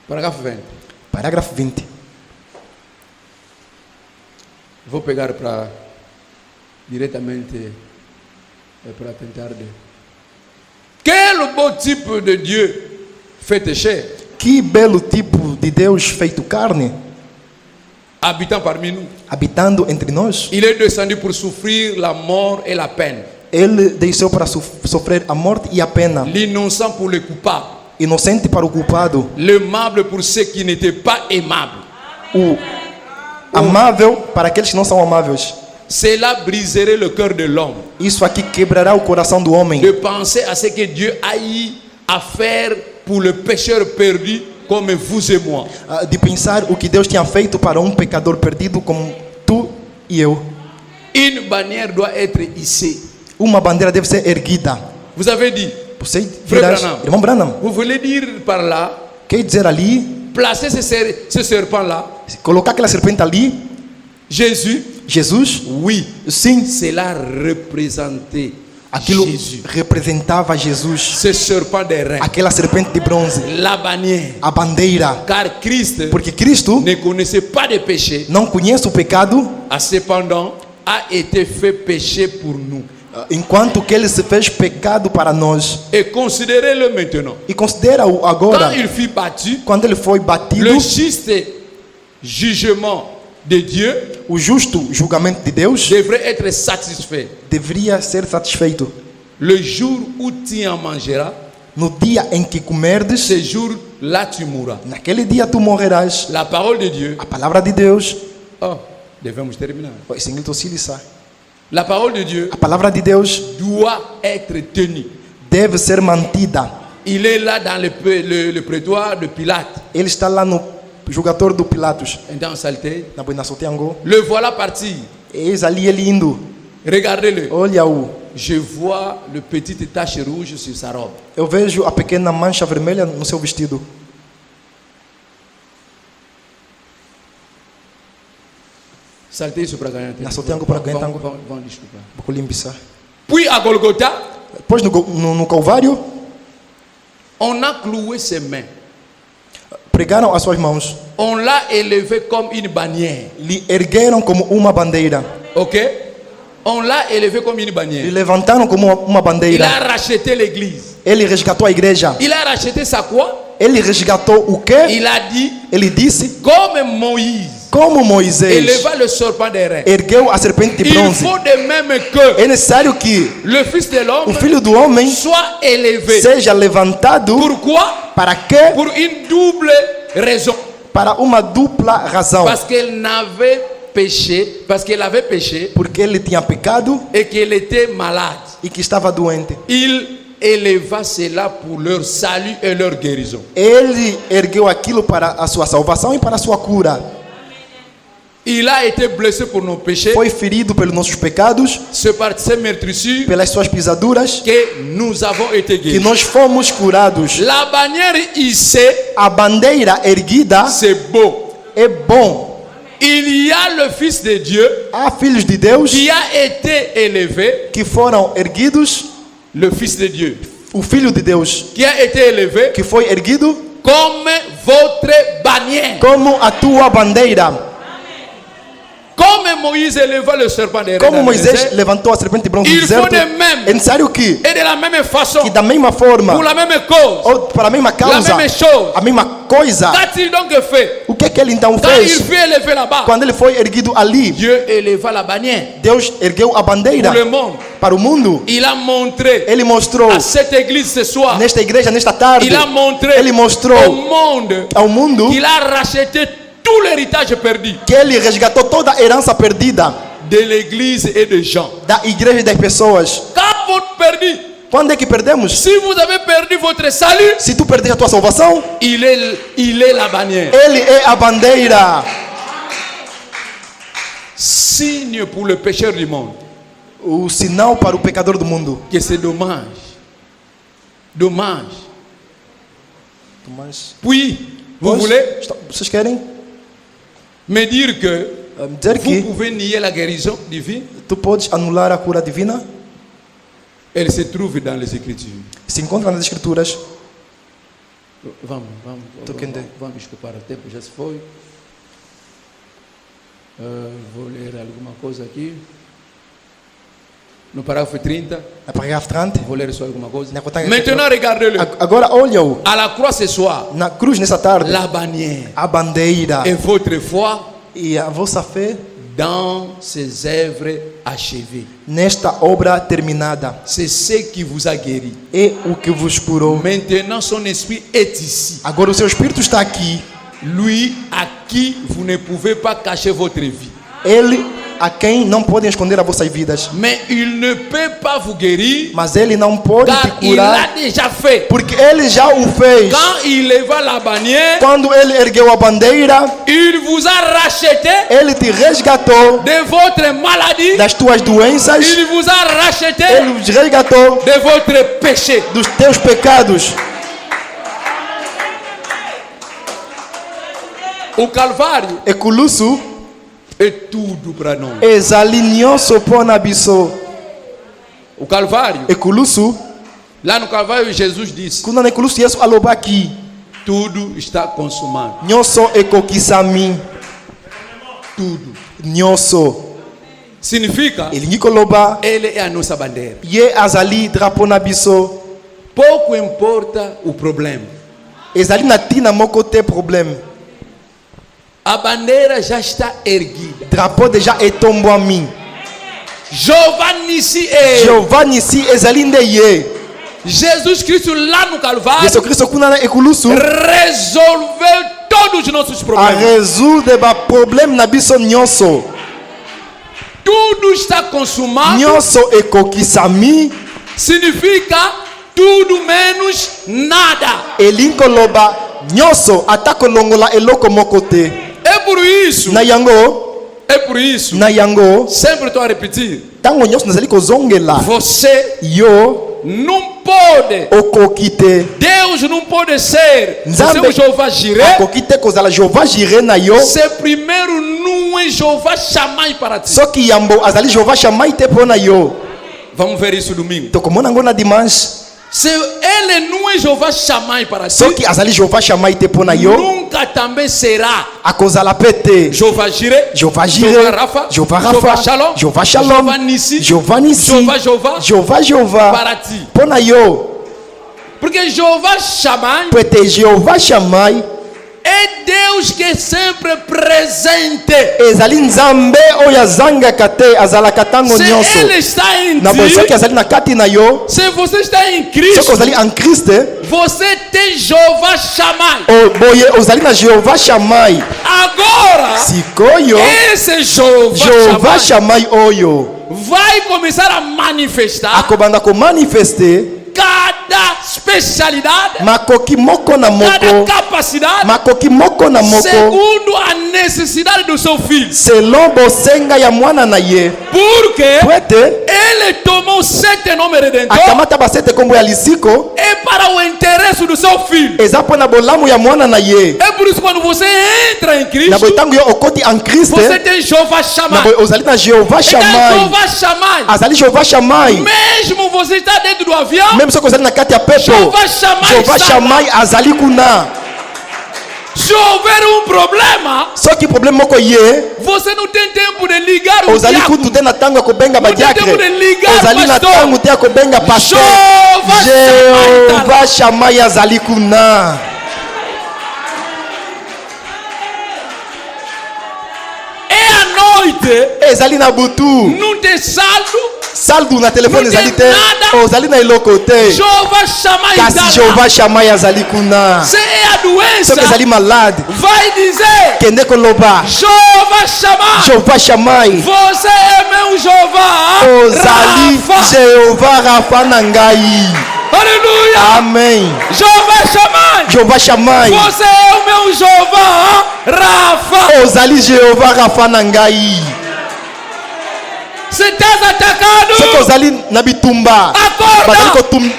Parágrafo 20. Parágrafo 20. Vou pegar para diretamente para tentar de. Quel beau type de Dieu fait chair, Que belo tipo de Deus feito carne, habitant parmi nous. habitando entre nós. Il est descendu pour souffrir la mort et la peine, Ele desceu para sofrer a morte e a pena, l'innocent pour le coupable, inocente para o culpado, l'aimable pour ceux qui n'étaient pas aimables. o amável para aqueles que não são amáveis. cela briserait le cœur de l'homme. Isso aqui quebrará o coração do homem. De penser à ce que Dieu a eu à faire pour le pécheur perdu comme vous et moi. De pensar o que Deus tinha feito para um pecador perdido como tu e eu. Une bannière doit être hissée. Uma bandeira deve ser erguida. Vous avez dit, Você Frère dirás, Branham. irmão Branham, vous voulez dire par là, quer dizer ali, placer ce serpent-là, colocar aquela serpente ali, Jésus, Jesus, oui, sim, cela représentait aquilo Jésus. representava Jesus. Ce serpent des reins, Aquela serpente de bronze, la bannière. a bandeira. Car Christ Porque Cristo ne connaissait pas de péché, não conhece o pecado, cependant a été fait péché pour nous. enquanto que ele se fez pecado para nós. Et considérez-le maintenant. E considera-o agora, Quand il fut battu, quando ele foi batido, le juste jugement de Dieu o justo julgamento de Deus devrait être satisfait. deveria ser satisfeito. Le jour où tu en mangeras, No dia em que comerdes, ce jour-là tu mourras. naquele dia tu morrerás. La parole de Dieu. A palavra de Deus, Oh, devemos terminar. La parole de Dieu a palavra de Deus doit être tenue. deve ser mantida. Il est là dans le prétoire de Pilate, Ele está lá no julgatório do Pilatos, dans Saleté. na Buena Soteango. Le voilà partir. Eis ali ele indo. Regardez-le. Olha-o. Je vois le petit tache rouge sur sa robe. Eu vejo a pequena mancha vermelha no seu vestido. Saleté isso para ganhar. Na Soteango para ganhar tango. Vão desculpar. Vou colimbissar. Puis à Golgotha, Depois no Calvário, on a cloué ses mains. pregaram as suas mãos. On l'a élevé comme une bannière. Lhe ergueram como uma bandeira. Ok? On l'a élevé comme une Lhe bannière. levantaram como uma Il bandeira. a racheté l'église. Ele resgatou a igreja. Il a racheté sa croix. Ele resgatou o quê? Il a dit, Ele disse, comme Moïse como Moisés éleva le serpent des reins, ergueu a serpente de il bronze. faut de même que É necessário que le Fils de o l'homme Filho do Homem soit élevé. seja levantado. Pourquoi? Para quê? Pour une double raison. Para uma dupla razão. Parce qu'elle n'avait péché, parce qu'elle avait péché Porque ele tinha pecado et qu'elle était malade. e que estava doente. Il éleva cela pour leur salut et leur guérison. Ele ergueu aquilo para a sua salvação e para a sua cura. Il a été blessé pour nos péchés. Foi ferido pelos nossos pecados, C'est par ses meurtrissures pelas suas pisaduras, que nous avons été que guéris. nós fomos curados. La bannière hissée, A bandeira erguida c'est beau. é bom. Il y a le Fils de Dieu Há filhos de Deus qui a été élevé, que foram erguidos, le Fils de Dieu o Filho de Deus qui a été élevé que foi erguido comme votre bannière. como a tua bandeira. Comme Moïse éleva le serpent des reins Como dans le Moisés désert, levantou a serpente de bronze no il faut deserto, de même é necessário que et de la même façon, da mesma forma, pour la même cause, ou para a mesma causa, la même chose. a mesma coisa. Qu'a-t-il donc fait? O que é que ele então Quand il fez? fut élevé là-bas, Quando ele foi erguido ali, Dieu éleva la bannière Deus ergueu a bandeira pour le monde. para o mundo. Il a montré Ele mostrou à cette église ce soir, nesta igreja, nesta tarde, il a montré ele au mostrou monde ao mundo qu'il a racheté tout l'héritage perdu que ele resgatou toda a herança perdida de l'église et des gens. da igreja e das pessoas. Quand vous perdez, Quando é que perdemos? si vous avez perdu votre salut, Se tu perdes a tua salvação, il est la bannière. ele é a bandeira. Signe pour le pécheur du monde. O sinal para o pecador do mundo. Que c'est dommage. Dommage. Mas, Puis, vous voulez vocês querem me dire que dizer vous que pouvez nier la guérison divine? tu podes anular a cura divina? Elle se trouve dans les Écritures. Se encontra nas escrituras. Vamos Tu quer dizer? vamos desculpar, o tempo já se foi. Vou ler alguma coisa aqui. No parágrafo 30, Na parágrafo 30. vou ler só alguma coisa. Na conta- Maintenant, regardez-le. Agora olha-o. À la croix ce soir, Na cruz nessa tarde. la bannière A bandeira. et votre foi E a vossa fé dans ces œuvres achevées. nesta obra terminada. C'est ce qui vous a guéri. É o que vos curou. Maintenant, son esprit est ici. Agora o seu espírito está aqui. Lui à qui vous ne pouvez pas cacher votre vie. Ele a quem não podem esconder as vossas vidas. mais il ne peut pas vous guérir, Mas ele não pode car te il l'a curar, déjà fait. porque ele já o fez. Quand il leva la bannière, Quando ele ergueu a bandeira, il vous a racheté ele te resgatou de votre maladie, das tuas doenças, il vous a racheté ele te resgatou de votre péché. dos teus pecados. O Calvário Ekulusu é tudo para nós. ezali nyonso mpo na biso. O Calvário, Ekulusu lá no Calvário, Jesus disse: kuna na ekulusu Yesu alobaki tudo está consumado. nyonso ekokisami. Tudo. Nyonso Significa, elingi koloba ele é a nossa bandeira. ye azali drapeau na biso. Pouco importa o problema. Ezali na tina moko te problème. A bandeira já está erguida. Drapeau déjà etombwami. Jeová Nissi é Jehovah Nissi ezali nde ye. Jesus Cristo lá no Calvário Yesu Kristo kuna na ekulusu resolveu todos os nossos a problemas. résoudre ba problème na biso nyonso. Tudo está consumado. Nyonso ekokisami. Significa tudo menos nada. Elingi koloba nyonso ata kolongola eloko moko te. É por isso, Na yango sempre estou a repetir, ntango nyonso nazali kozongela você yo não pode, okoki te. Deus não pode ser o Nzambe seu Jeová Jireh akoki te kozala Jehovah Jireh na yo se primeiro não é Jeová Shammai para ti. soki yambo azali Jehovah Shammai te mpo na yo. Vamos ver isso domingo. tokomona ngo na dimanche. Se ele não é Jeová Shammai para ti, Soki azali Jehovah Shammai te mpo na yo nunca também será akozala pe te Jeová Jireh, Jehovah Jeová Jireh, Rafa, Jehovah Jeová Rafa, Shalom, Jehovah Shalom, Jeová Nissi, Jehovah Nissi, Jehovah para ti. mpo na yo. Porque Jeová Shammai Po ete Jehovah Shammai é Deus que é sempre presente. ezali nzambe oyo azangaka te, azalaka ntango Se nyonso. ele está em Na boye soki ti, azali na kati na yo, se você está em soki Cristo, ozali en Christ, você tem Jeová Shammai. boye ozali na Jehovah Shammai. Agora, Sikoyo esse Jeová Jehovah Shammai Shammai oyo vai começar a manifestar akobanda komanifeste cada especialidade, makoki moko na cada moko, capacidade, makoki moko na moko, segundo a necessidade do seu filho. selon bosenga ya mwana na ye. Porque Po ete ele tomou 7 nomes redentor akamata basete kombo ya lisiko é para o interesse do seu filho. eza mpo na bolamu ya mwana na ye. É por isso que quando você entra em Na Cristo, boye ntango yo okoti en Christ, você tem Jeová na Shammai. boye ozali na Jehovah Então, Shammai, Jeová Shammai, azali Jehovah Shammai. mesmo você está dentro do avião, Même soki ozali na kati ya pepo, Jeová Shammai Jehovah está lá. Shammai azali kuna. Se houver um problema, Soki problème moko ye, você não tem tempo de ligar o ozali diácono. kutu te na ntango ya kobenga Não tem badiakre, tempo de ligar ozali na pastor. ntango te ya kobenga pasteur. Jehovah Shammai azali kuna. É à noite, Ezali na butu, não tem saldo. saldu na telefone Não ezali tem te, nada. ozali na eloko te. Jeová Shammai está Kasi lá. Jehovah Shammai azali kuna. Se é a doença, Soki ezali malade, vai dizer: kende koloba Jeová Shammai, Jehovah Shammai você é meu Jeová. ozali Rafa. Jehovah Rafa na ngai. Aleluia. Amen. Jeová Shammai, Jehovah Shammai você é o meu Jeová. Rafa. ozali Jehovah Rafa na ngai. Se estás atacado, Soki ozali na bitumba acorda. bazali kotum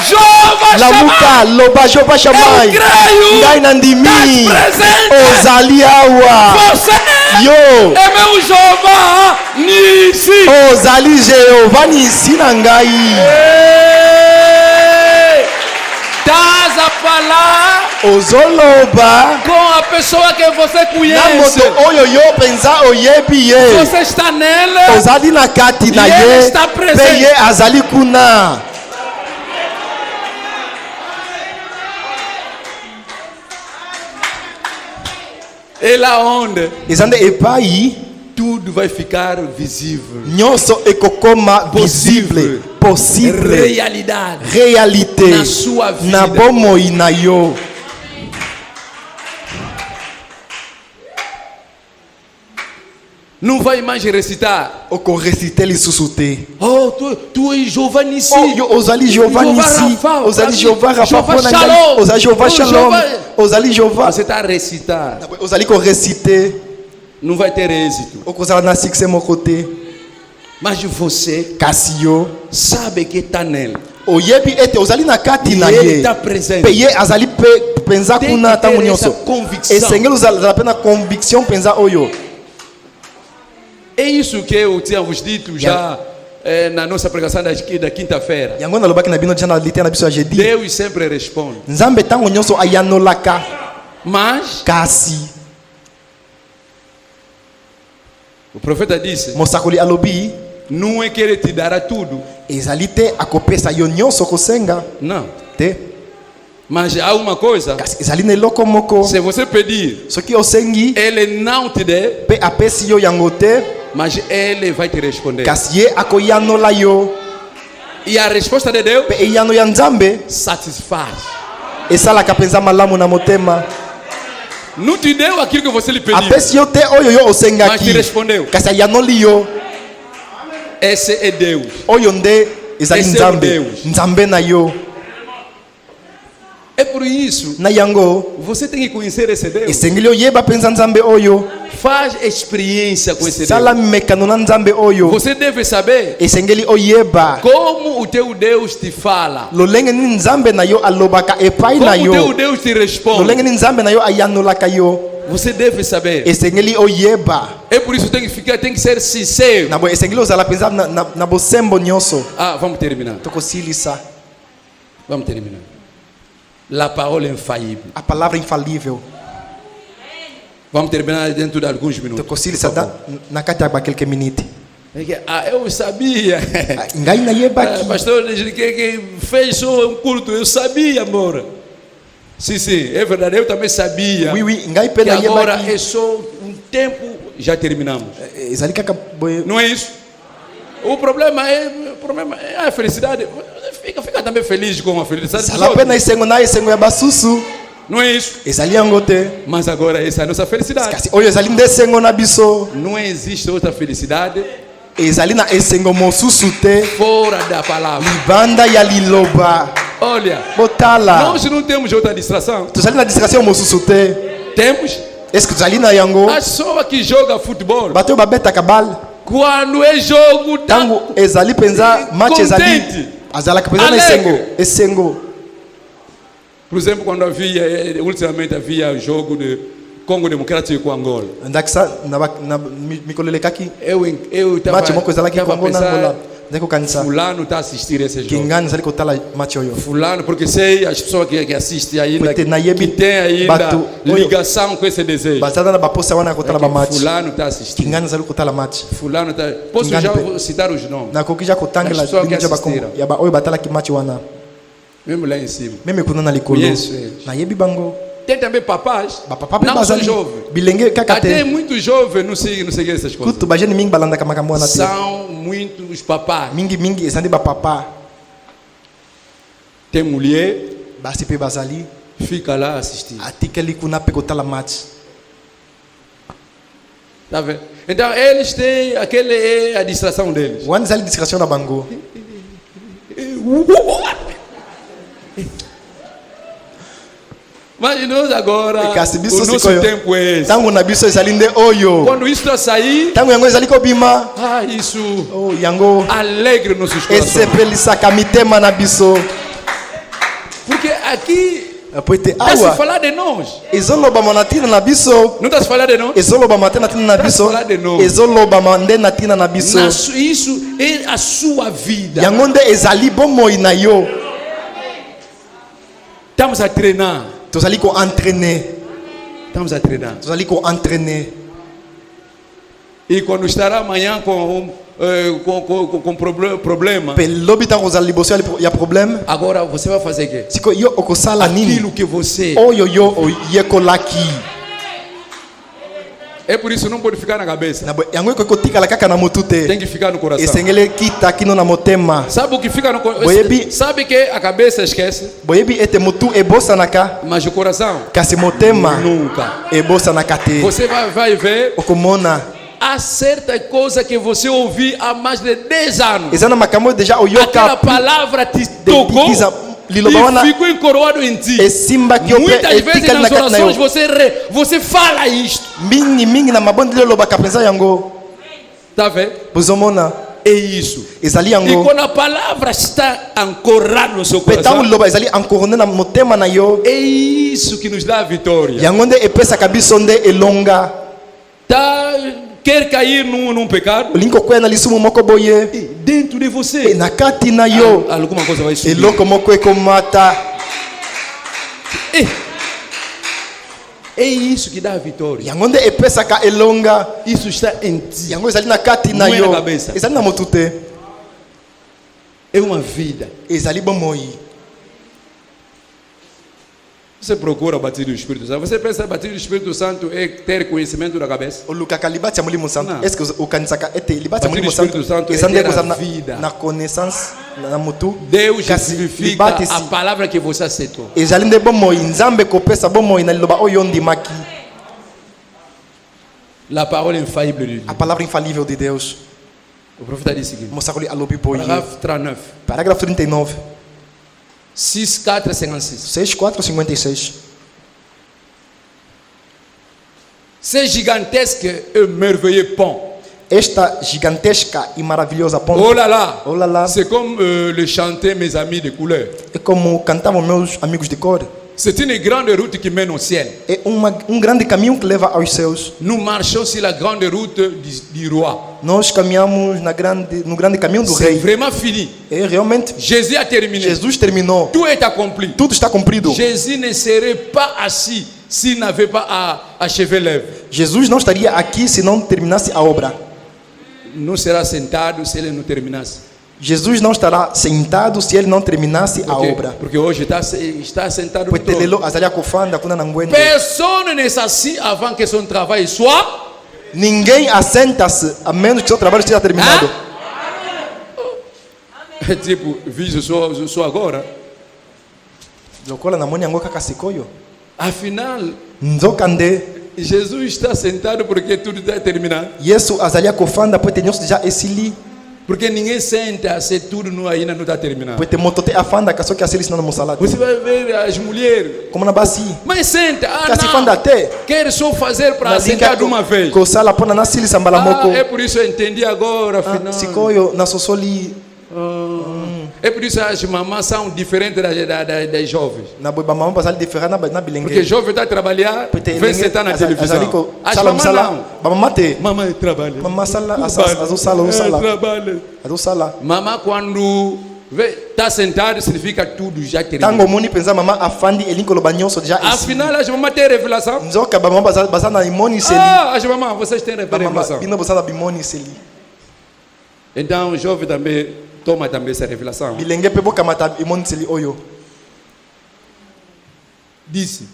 Jeová Shammai, lamuka loba Jehovah eu Shammai creio. ngai na ndimi Estás presente. ozali awa. Você Yo é meu Jeová Nissi. ozali Jehovah Nissi na ngai. Estás a falar Ozoloba com a pessoa que você na conhece. moto oyo yo penza oyebi ye. Você está nele. Ozali na kati na E ele ye está presente. pe ye azali kuna. E lá onde Eza nde epai tudo vai ficar visível. nyonso ekokoma visible, possible, Realidade. réalité Na sua vida. na bomoi na yo. Não vai mais recitar. okorecite lisusu te. Oh, tu és Jeová Nissi. Oyo ozali Jehovah Nissi, ozali Jehovah Rapha mpona ngai, ozali Jehovah Shalom, ozali Jehovah. Você está a recitar. Ozali korecite, Não vai ter êxito. okozala na succès moko te. Mas você Kasi yo sabe que está nele. oyebi ete ozali na kati E na ele ye está presente. pe ye azali pe penza Tem kuna que ter ntango essa nyonso. convicção. Esengeli ozala pe na conviction penza oyo. É isso que eu tinha vos dito já na nossa pregação da quinta-feira. Yango nalobaki na bino dia na lite na biso ya jeudi. Deus sempre responde. Nzambe ntango nyonso ayanolaka. Mas Kasi o profeta disse: mosakoli alobi não é que ele te dará tudo. ezali te akopesa yo nyonso kosenga Não. te. Mas há uma coisa: Kasi ezali na eloko moko se você pedir, soki osengi ele não te der, pe apesi yo yango te, mas ele vai te responder. kasi ye akoyanola yo. E a resposta de Deus Pe eyano ya nzambe satisfaz. esalaka mpenza malamu na motema. Não te deu aquilo que você lhe pediu, Apesi yo te oyo yo mas te osengaki, respondeu. kasi ayanoli yo. Esse é Deus. Oyo nde ezali Ese nzambe, Deus. nzambe na yo. É por isso, Na yango você tem que conhecer esse Deus. esengeli oyeba mpenza nzambe oyo, Faz experiência com esse sala Deus. mekano na nzambe oyo. Você deve saber Esengeli oyeba como o teu Deus te fala, lolenge nini nzambe na yo alobaka epai na como o teu yo, Deus te responde. lolenge nini nzambe na yo ayanolaka yo. Você deve saber. Esengeli oyeba É por isso que tem que ser sincero. na bo esengeli ozala mpenza na bosembo nyonso. Ah, vamos terminar. Tokosilisa Vamos terminar. La parole infaillible. a palavra infalível. Vamos terminar dentro de alguns minutos. Tokosilisa por favor. na kati ya bakelke minute. Eu sabia. Ngai nayebaki Pastor, que fez só um culto. Eu sabia, amor. Sim, é verdade. Eu também sabia. oui oui ngai pe Que agora nayebaki é só um tempo. Já terminamos. ezali kaka boye. Não é isso? O problema é a felicidade. Fica também feliz com a felicidade dos Sala pe na outros. esengo ya basusu Não é isso? ezali yango te, Mas agora essa é a nossa felicidade. kasi oyo ezali nde esengo na biso, Não existe outra felicidade ezali na esengo mosusu te fora da palavra. libanda ya liloba. Olha, Botala nós não temos outra distração. tozali na distraction mosusu te. Temos Eske tozali na yango? a pessoa que joga futebol. Bato oyo babetaka bale Quando é jogo, tá ntango ezali mpenza match ezali contente. azalaka mpenza na Alegre. esengo. Por exemplo, quando ultimamente havia jogo de Congo Democrático com Angola. ndakisa na mikolo elekaki Eu match moko ezalaki estava a kongo na Angola, pensar, nde kokanisa fulano está a assistir esse jogo. kingani ezali kotala match oyo. Fulano, porque sei as pessoas que assistem ainda, Porque na que yebi tem ainda bato oyo ligação com esse desejo. bazala na baposa wana kotala ba match, Fulano está assistindo. kingani ezali kotala match. Fulano está. Posso Kingani já pe- citar os nomes? nakoki ja kotangela As pessoas que bino ja bakombo assistiram. ya oyo batalaki match wana Mesmo lá em cima. meme kuna na likolo Conheço eles. nayebi bango. Tem também papás. Bapapa pe Não são bazali jovens. bilenge kaka Até te muitos jovens não seguem essas coisas. kutu bajeni mingi balandaka makambo wana te, São muitos papás. mingi ezali bapapa Tem mulher, basi pe bazali fica lá assistindo. atikeli kuna pe kotala match. Tá vendo? Então eles têm aquele é a distração deles. wana ezali distraction na bango. Mas nós agora, Kasi biso o nosso sikoyo. tempo é esse. Ntango na biso ezali nde oyo, Quando isso está sair, ntango yango ezali kobima, isso oh, yango alegra nossos corações. esepelisaka mitema na biso. Porque aqui Po ete está se awa falar de nós. ezolobama na ntina na biso, Não está se falar de nós? ezolobama te na ntina na biso, falar de novo. ezolobama nde na ntina na biso. Isso é a sua vida. Yango nde ezali bomoi na yo. Estamos a treinar. Tozali koentraîner, Estamos a treinar. tozali koentraîner. E quando estará amanhã com problema, Pe lobi ntango ozala liboso ya problème, agora você vai fazer o quê? siko yo okosala nini Aquilo que você. oyo yo oyekolaki. É por isso não pode ficar na cabeça. Na bo- yango ekoki kotikala kaka na motu Tem te, que ficar no coração. esengeli kita kino na motema. Sabe o que fica no coração? Boyebi- Sabe que a cabeça esquece, Boyebi ete motu ebosanaka, mas o coração kasi motema nunca. ebosanaka te. Você vai ver Okomona há certa coisa que você ouviu há mais de 10 anos. Ezana makambo deja Aquela oyoka palavra te tocou liloba e ficou encoroado em ti. esimba ki Muitas vezes etikali nas na kati na yo. orações você fala isto. Mingi na mabonde liloba kapenza yango. Tá vendo? Bozomona É isso. ezali E yango. quando a palavra está ancorada no seu Peta coração, liloba ezali encore na motema na yo. é isso que nos dá a vitória. Yango nde epesa kabiso nde elonga. Tá, quer cair num pecado? Olingi kokwea na lisumu moko boye. Dentro de você. Na kati na yo. Alguma coisa vai subir. Eloko moko ekomata. É isso que dá a vitória. Yango nde epesa ka elonga. Isso está em ti. Yango ezali na kati na Não é yo. na cabeça. Ezali na motu te. É uma vida. Ezali bomoi. Você procura a batismo do Espírito Santo. Você pensa que batismo do Espírito Santo é ter conhecimento da cabeça? Olukaka libati ya mulimo santo. Não. Est-ce que ukanisaka ete libati ya Batismo mulimo do Espírito santo Santo é ezande ter a kozala vida. na connaissance na mutu. Deus Kasi significa libati a si palavra que você aceitou. ezali nde bomoi nzambe kopesa bomoi na liloba oyo ndimaki. La parole infaillible de Dieu. A palavra infalível de Deus. O profeta disse o seguinte. Mosakoli alobi boye. Parágrafo 39. Parágrafo 39. 6, 4, 56. 6, 4, 56. C'est gigantesque et merveilleux pont. Esta gigantesca e maravilhosa ponte. Oh là là. Oh là là. C'est comme le chantaient mes amis de couleur. É como cantavam meus amigos de cor. C'est une grande route qui mène au ciel. É grande caminho que leva aos céus. Nous marchons sur la grande route du roi. Nós caminhamos no grande caminho do C'est rei. vraiment fini. E realmente Jésus a terminé. Jesus terminou. Tout est accompli. Tudo está cumprido. Jésus ne serait pas assis s'il n'avait pas achevé l'œuvre. Jesus não estaria aqui se não terminasse a obra. Não será sentado se ele não terminasse. Jesus não estará sentado se ele não terminasse a obra. Porque hoje está sentado no trono. Lelo azali akofanda kuna na ngwende. Personne ne s'assit avant que son travail soit. Ninguém assenta-se a menos que seu trabalho esteja terminado. É tipo, vejo só agora. Lokola namoni yango kaka sikoyo. Afinal, Nzokande Jesus está sentado porque tudo está terminado. Yesu azali akofanda pote nyonso já esili. Porque ninguém senta se tudo ainda não está terminado. Pote motote afanda kasoki asili sina no salado. Você vai ver as mulheres. Como na basi. Mas senta. Kasi fanda Não. te. Quer só fazer para sentar de uma vez. Ko sala pona na sili sambala moko. É por isso eu entendi agora, afinal. Sikoyo na sosoli. É por isso as mamãs são diferentes das jovens. Na boiba mama bazali diferente na bilenge. Porque jovem está a trabalhar, vem sentar na televisão. As sala mamãs sala. não. Mama te. Mamãe trabalha. Mama sala azo sala. Trabalha. Azo sala. Mamãe quando está sentado significa tudo já terminou. Tango moni pensa mama afandi elinko lo banyoso já esi. Afinal as mamães têm revelação. Nzoka ba mama bazana imoni seli. As mamães vocês têm revelação. Bino bazana bimoni seli. Então o jovem também toma também essa revelação. Bilenge pe boka mata imoni seli oyo. Disse.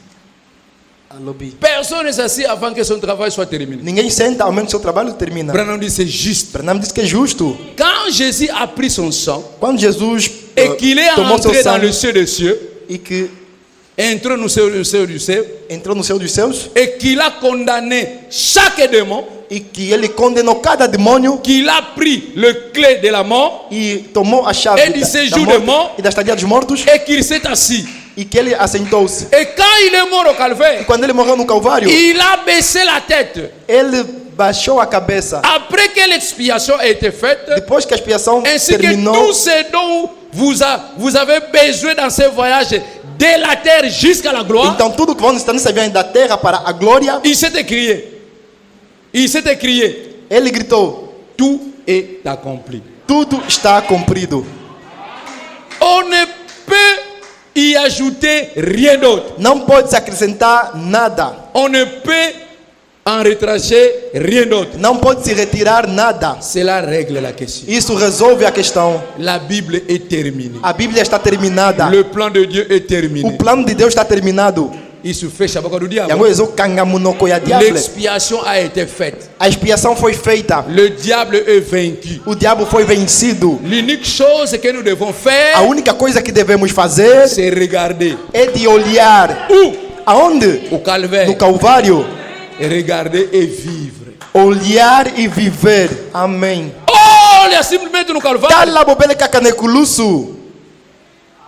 Alobi. Personne ne s'assied avant que son travail soit terminé. Ninguém senta ao menos seu trabalho termina. Branham disse c'est juste. Branham diz que é justo. Quand Jésus a pris son sang Quando Jesus et qu'il est tomou seu entré dans sangue le ciel des cieux, e que entrou no céu du céu entrou no céu dos céus et qu'il a condamné chaque démon, e que ele condenou cada demônio qu'il a pris le clé de la mort e tomou a chave Et de séjour de mort. e da estadia dos mortos et qu'il s'est assis. e que ele assentou-se. Et quand il est mort au calvaire, Quando ele morreu no Calvário, il a baissé la tête. ele baixou a cabeça. Après que l'expiation a été faite, Depois que a expiação ainsi que terminou, tout ce dont vous avez besoin dans ce voyage de la terre jusqu'à la gloire, então tudo que vão estar nessa viagem da terra para a glória, il s'est écrié. Il s'est écrié. ele gritou: Tout est accompli. tudo está cumprido. On ne peut y ajouter rien d'autre. Não pode se acrescentar nada. On ne peut en retracer rien d'autre. Não pode se retirar nada. Cela règle la question. Isso resolve a questão. La Bible est terminée. A Bíblia está terminada. Le plan de Dieu est terminé. O plano de Deus está terminado. Isso fecha a boca do diabo. Yango ezokanga munoko ya diabo. L'expiation a été faite. A expiação foi feita. Le diable est vaincu. O diabo foi vencido. L'unique chose que nous devons A faire, única coisa que devemos fazer c'est regarder. é de olhar Où? aonde? Au calvaire. No Calvário. Et regarder et vivre. olhar e viver. Amém. Olha simplesmente no Calvário Tala bobele kakanekulusu.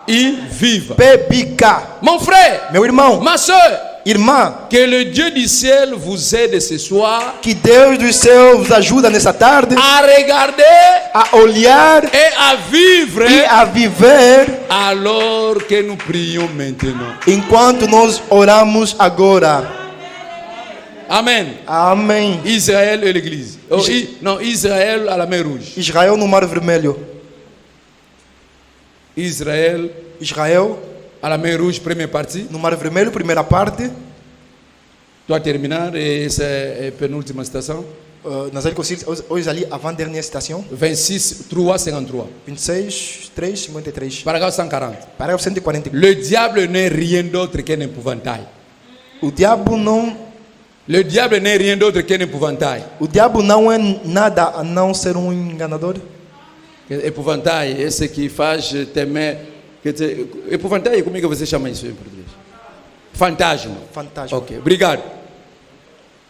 e viva. Bebika. Mon frère, Meu irmão, ma soeur, irmã, que le Dieu du ciel vous aide ce soir que Deus do céu vos ajuda nessa tarde à regarder a olhar et à vivre e a viver alors que nous prions maintenant. enquanto nós oramos agora. Amen. Amém. Israël et l'église. Non, Israël à la mer Rouge. Israel no Mar Vermelho. Israël Israel à la mer Rouge, première partie. no Mar Vermelho, primeira parte. Doit terminer et c'est penultima citation. Nós hoje ali, avant-dernière citation. 26, 3, 53. 26, 3, 53. Paragraphe 140. Parágrafo 140. Le diable n'est rien d'autre qu'un épouvantail. O diabo Le diable n'est rien d'autre qu'un épouvantail. não é nada a não ser enganador. Épouvantail é ce qui faz temer. Épouvantail, como é que você chama isso em português? Fantasma. Fantasma. Ok, obrigado.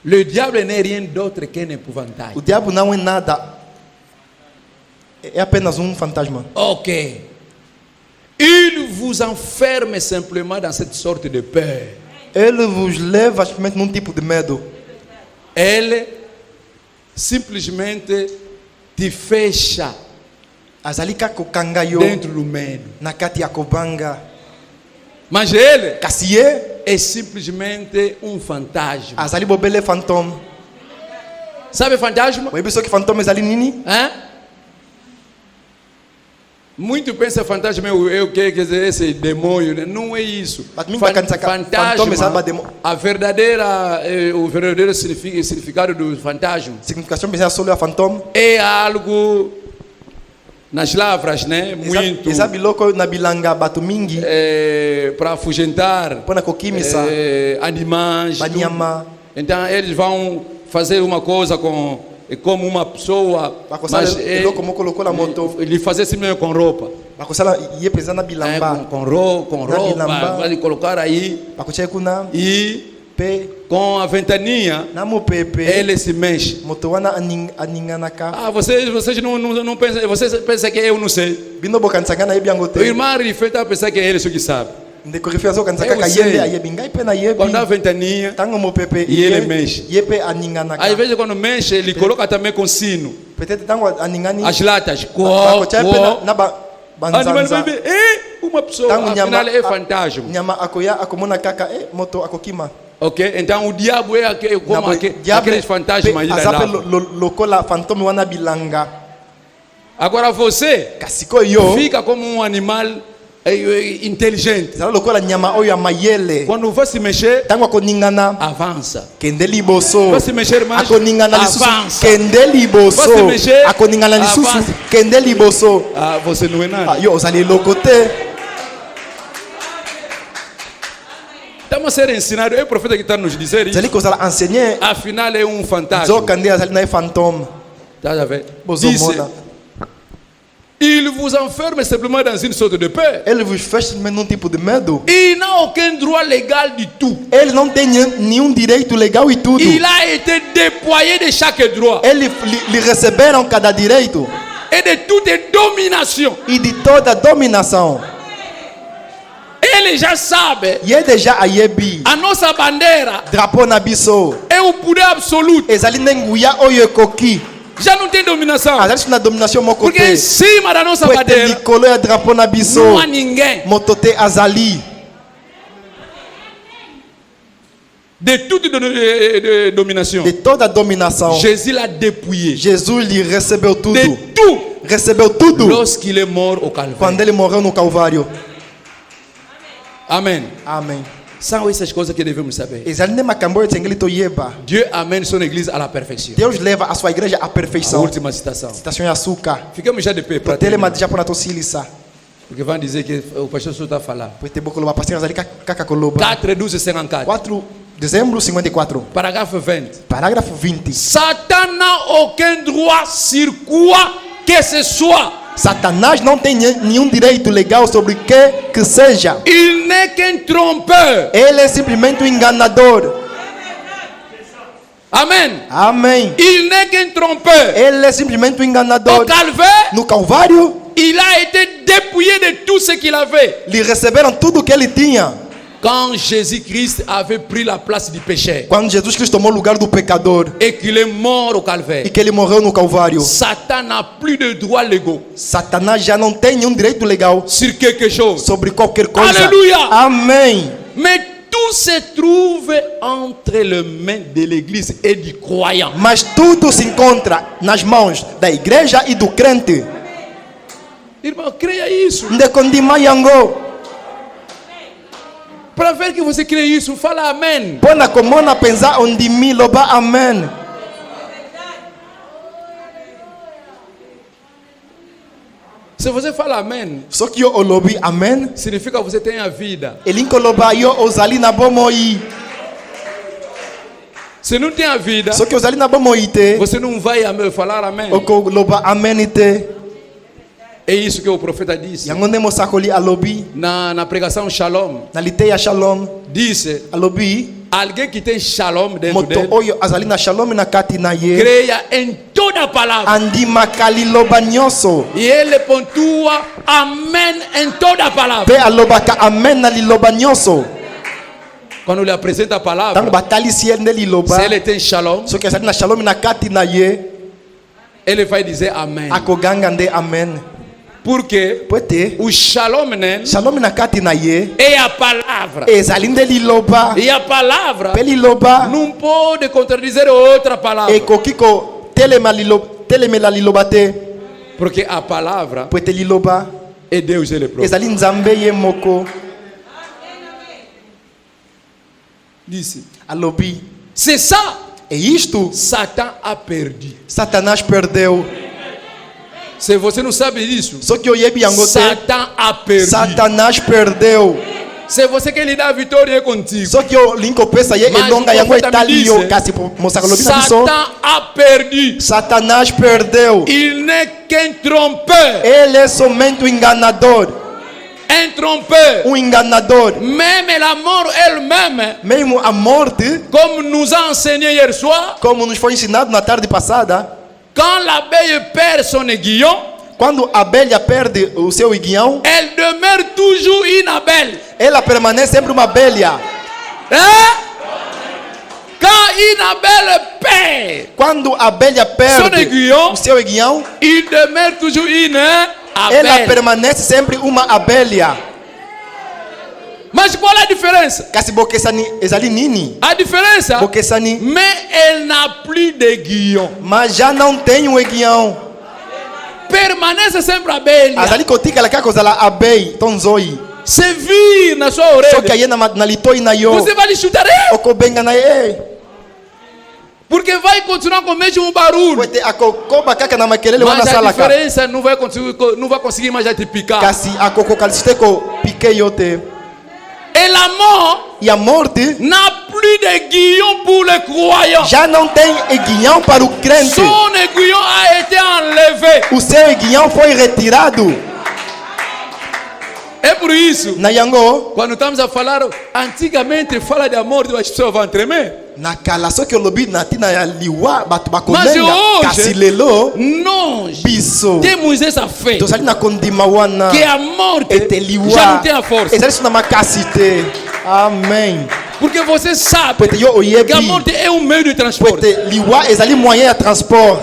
Le diable n'est rien d'autre qu'un épouvantail. O diabo não é nada. É apenas fantasma. Ok. Il vous enferme simplement dans cette sorte de peur. Ele vos leva simplesmente num tipo de medo. Ele simplesmente te fecha Azalika kokangayo dentro do medo. na kati ya kobanga. Mas ele Kasi ye é simplesmente um fantasma. azali bobele fantôme. Sabe fantasma? Oyebi soki fantôme ezali nini? Hã? Muito pensa fantasma é o que quer dizer esse demônio, né? Não é isso. A verdadeira, o verdadeiro significado do fantasma Significação pensar só é fantôme. é algo nas lavras, né? Muito Esabi loko na bilanga batu mingi. para afugentar Pona kokimisa animais. banyama. Então eles vão fazer uma coisa como uma pessoa, mas ele fazia simplesmente com roupa. Bakosala ye presana bilamba. Com roupa, vai colocar aí Bakochai kuna e pe com a ventaninha namo pepe. ele se mexe. Motowana aninganaka. Ah, vocês não pensam, vocês pensam que eu não sei. Bino bokansanga na yebiangote. O irmão Rifeta pensa que é ele que sabe. Ndekorifiazo kansaka kayende ayebi pena yebi. Quando a ventaninha Tango mo pepe e ele mexe. Yepe aninganaka. Às vezes quando mexe ele coloca também com sino. Peut-être tango aningani. As latas. Bakochai pena na banzanza. Uma pessoa, afinal é fantasma. Nyama akoya akomona kaka moto akokima. Ok, então o diabo é como aqueles fantasmas aí da lava. lava. Lokola fantôme wana bilanga. Agora você Kasiko yo fica como um animal inteligente. zala lokola nyama oyo ya mayele. Quando vai se mexer, Tango akoningana avança. kende liboso. Vai se mexer mais, Akoningana lisusu avança. kende liboso. Vai se mexer, Akoningana lisusu avança. kende liboso. Ah, você não é nada. Yo ozali lokote. Estamos a ser ensinados. É o profeta que está nos dizer isso. Zali kozala enseigner. Afinal é um fantasma. Zokande azali na fantôme. Tá a ver? Bozo Disse, mona. il vous enferme simplement dans une sorte de peur. Ele vos fecha num tipo de medo. Il n'a aucun droit légal du tout. Ele não tem nenhum direito legal e tudo. Il a été déployé de chaque droit Ele lhe receberam cada direito et de toute domination. e de toda dominação. Ele já sabe. E ele já ayebi. A nossa bandeira Drapeau na biso. é o poder absoluto. Ezali nenguya oyo ekoki. Já não tem dominação. Azali na dominação moko Porque em te. cima da nossa Poete bandeira likolo ya drapeau na biso. não há ninguém. Moto te azali. De toute domination. De toda dominação. Jésus l'a dépouillé. Jesus lhe recebeu tudo. De tout. Recebeu tudo. Lorsqu'il est mort au Quando Calvaire. ele morreu no Calvário. Amen. Amém. São essas coisas que devemos saber. Ezali ne makambo oyo tsengeli toyeba. Dieu amène son église à la perfection. Deus leva a sua igreja à A perfeição. última citação. Citação ya suka. Ficamos já de pé para Telema terminar. já pona tosilisa. Porque vão dizer que o pastor só está a falar. Poete bokolo ba pasteur azali kaka koloba. 4, 12, 54. 4 dezembro 54. Parágrafo 20. Parágrafo 20. Satan n'a aucun droit sur quoi que ce soit. Satanás não tem nenhum direito legal sobre que seja. Il n'est qu'un trompeur. Ele é simplesmente um enganador. Amen. Amém. Il n'est qu'un trompeur. Ele é simplesmente um enganador. Au calvaire, No Calvário, il a été dépouillé de tout ce qu'il avait. lhe receberam tudo o que ele tinha. Quand Jésus-Christ avait pris la place du pécheur Quando Jesus Cristo tomou o lugar do pecador et qu'il est mort au calvaire, e que ele morreu no Calvário, Satan n'a plus de droits légaux Satanás já não tem nenhum direito legal sur quelque chose. sobre qualquer coisa. Aleluia. Amém. Mais tout se trouve entre les mains de l'église et du croyant. Mas tudo se encontra nas mãos da igreja e do crente. Irmão, creia isso. Ndekondima yango. Para ver que você crê isso, fala amém. Pona komona penza ondimi loba amen. Se você fala amém, Só que yo olobi amen. significa que você tem a vida. Elinko loba yo ozali na bomoi. Se não tem a vida, Só que ozali na bomoi te. você não vai falar amém. Oko loba amen te. É isso que o profeta disse. Yango nde mosakoli alobi. Na pregação Shalom, Na liteya shalom. disse: Alobi. alguém que tem Shalom dentro Moto dele, oyo azali na shalom na kati na ye. creia em toda a palavra. Andima kali loba nyonso. E ele pontua amém em toda a palavra. Pe alobaka amen na liloba nyonso. Quando ele apresenta a Tango palavra, batalisi ye nde liloba. se ele tem Shalom, Soki azali na shalom na kati na ye. ele vai dizer amém. Akoganga nde amen. Porque Poete. o Shalom nele Shalom na kati na ye. é a palavra. Ezali nde liloba. E a palavra Pe liloba. não pode contradizer outra palavra. Ekokiko telemela liloba te. Porque a palavra Poete liloba. é Deus ele próprio. Ezali nzambe ye moko. Disse. Alobi. C'est ça. É isto. Satan a perdu. Satanás perdeu. Se você não sabe disso, Só que eu yebi yango te. Satan a perdu. Satanás perdeu. Se você quer lhe dar a vitória é contigo. Só que eu linko pesa ye Mas elonga o yango profeta me etalio disse, kasi mosakolobi na biso. Satan a perdu. Satanás perdeu. Il n'est qu'un trompeur. Ele é somente um enganador. Un trompeur. Um enganador. Même la mort elle-même, Mesmo a morte, comme nous a enseigné hier soir, como nos foi ensinado na tarde passada, quand l'abeille perd son aiguillon, quando a abelha perde o seu iguião, elle demeure toujours une abeille. ela permanece sempre uma abelha. Hein? Quand une abeille perd, Quando a abelha perde Son aiguillon. o seu iguião, il demeure toujours une ela abeille. permanece sempre uma abelha. Mas qual é a diferença? Kasi bokesani ezali nini? A diferença, Bokesani, mais elle n'a plus d'aiguillon. mas já não tem um iguião. Permanece sempre abelha. Azali kotikala kaka kozala abei tonzoi. Se vir na sua Soki orelha, aye na litoi na yo, você vai lhe chutar. okobenga na ye. Porque vai continuar com o mesmo barulho. Poete akokoba kaka na makelele wana Mas a salaka. diferença não vai conseguir mais já te picar. Kasi akokokalisite ko pike yo te. Et la mort E a morte n'a plus d'aiguillon pour les croyants. já não tem iguião para o crente. Son aiguillon a été enlevé. O seu iguião foi retirado. É por isso, Na yango, quando estamos a falar, antigamente fala da morte, as pessoas vão tremer. na kala soki olobi na tina ya liwa bato Mas bakonenga. hoje, Kasi lelo nós biso temos essa fé tozali na kondima wana que a morte ete já liwa não tem a força. ezali so na makasi te. Amen. Porque você sabe Poete yo que a oyebi. morte é um meio de transporte. Poete liwa ezali moyen ya transport.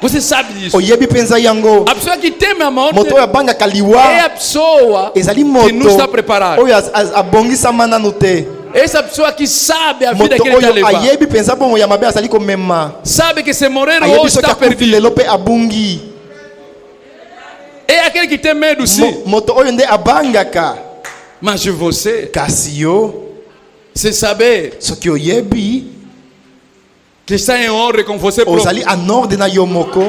Você sabe disso. Oyebi penza yango. A pessoa que teme a morte Moto oyo abangaka é liwa a pessoa ezali que não está moto preparada. oyo abongisama nanu te. Essa pessoa que sabe a vida Moto que ele está oyo levando. ayebi penza bomo ya mabe azali komema. Sabe que se morrer Ayebi hoje soki está akufi perdido. lelo mpe abungi. É aquele que tem medo sim. Moto oyo nde abangaka. Mas você, Kasi yo se saber soki oyebi que está em ordem com você próprio. ozali en ordre na yo moko,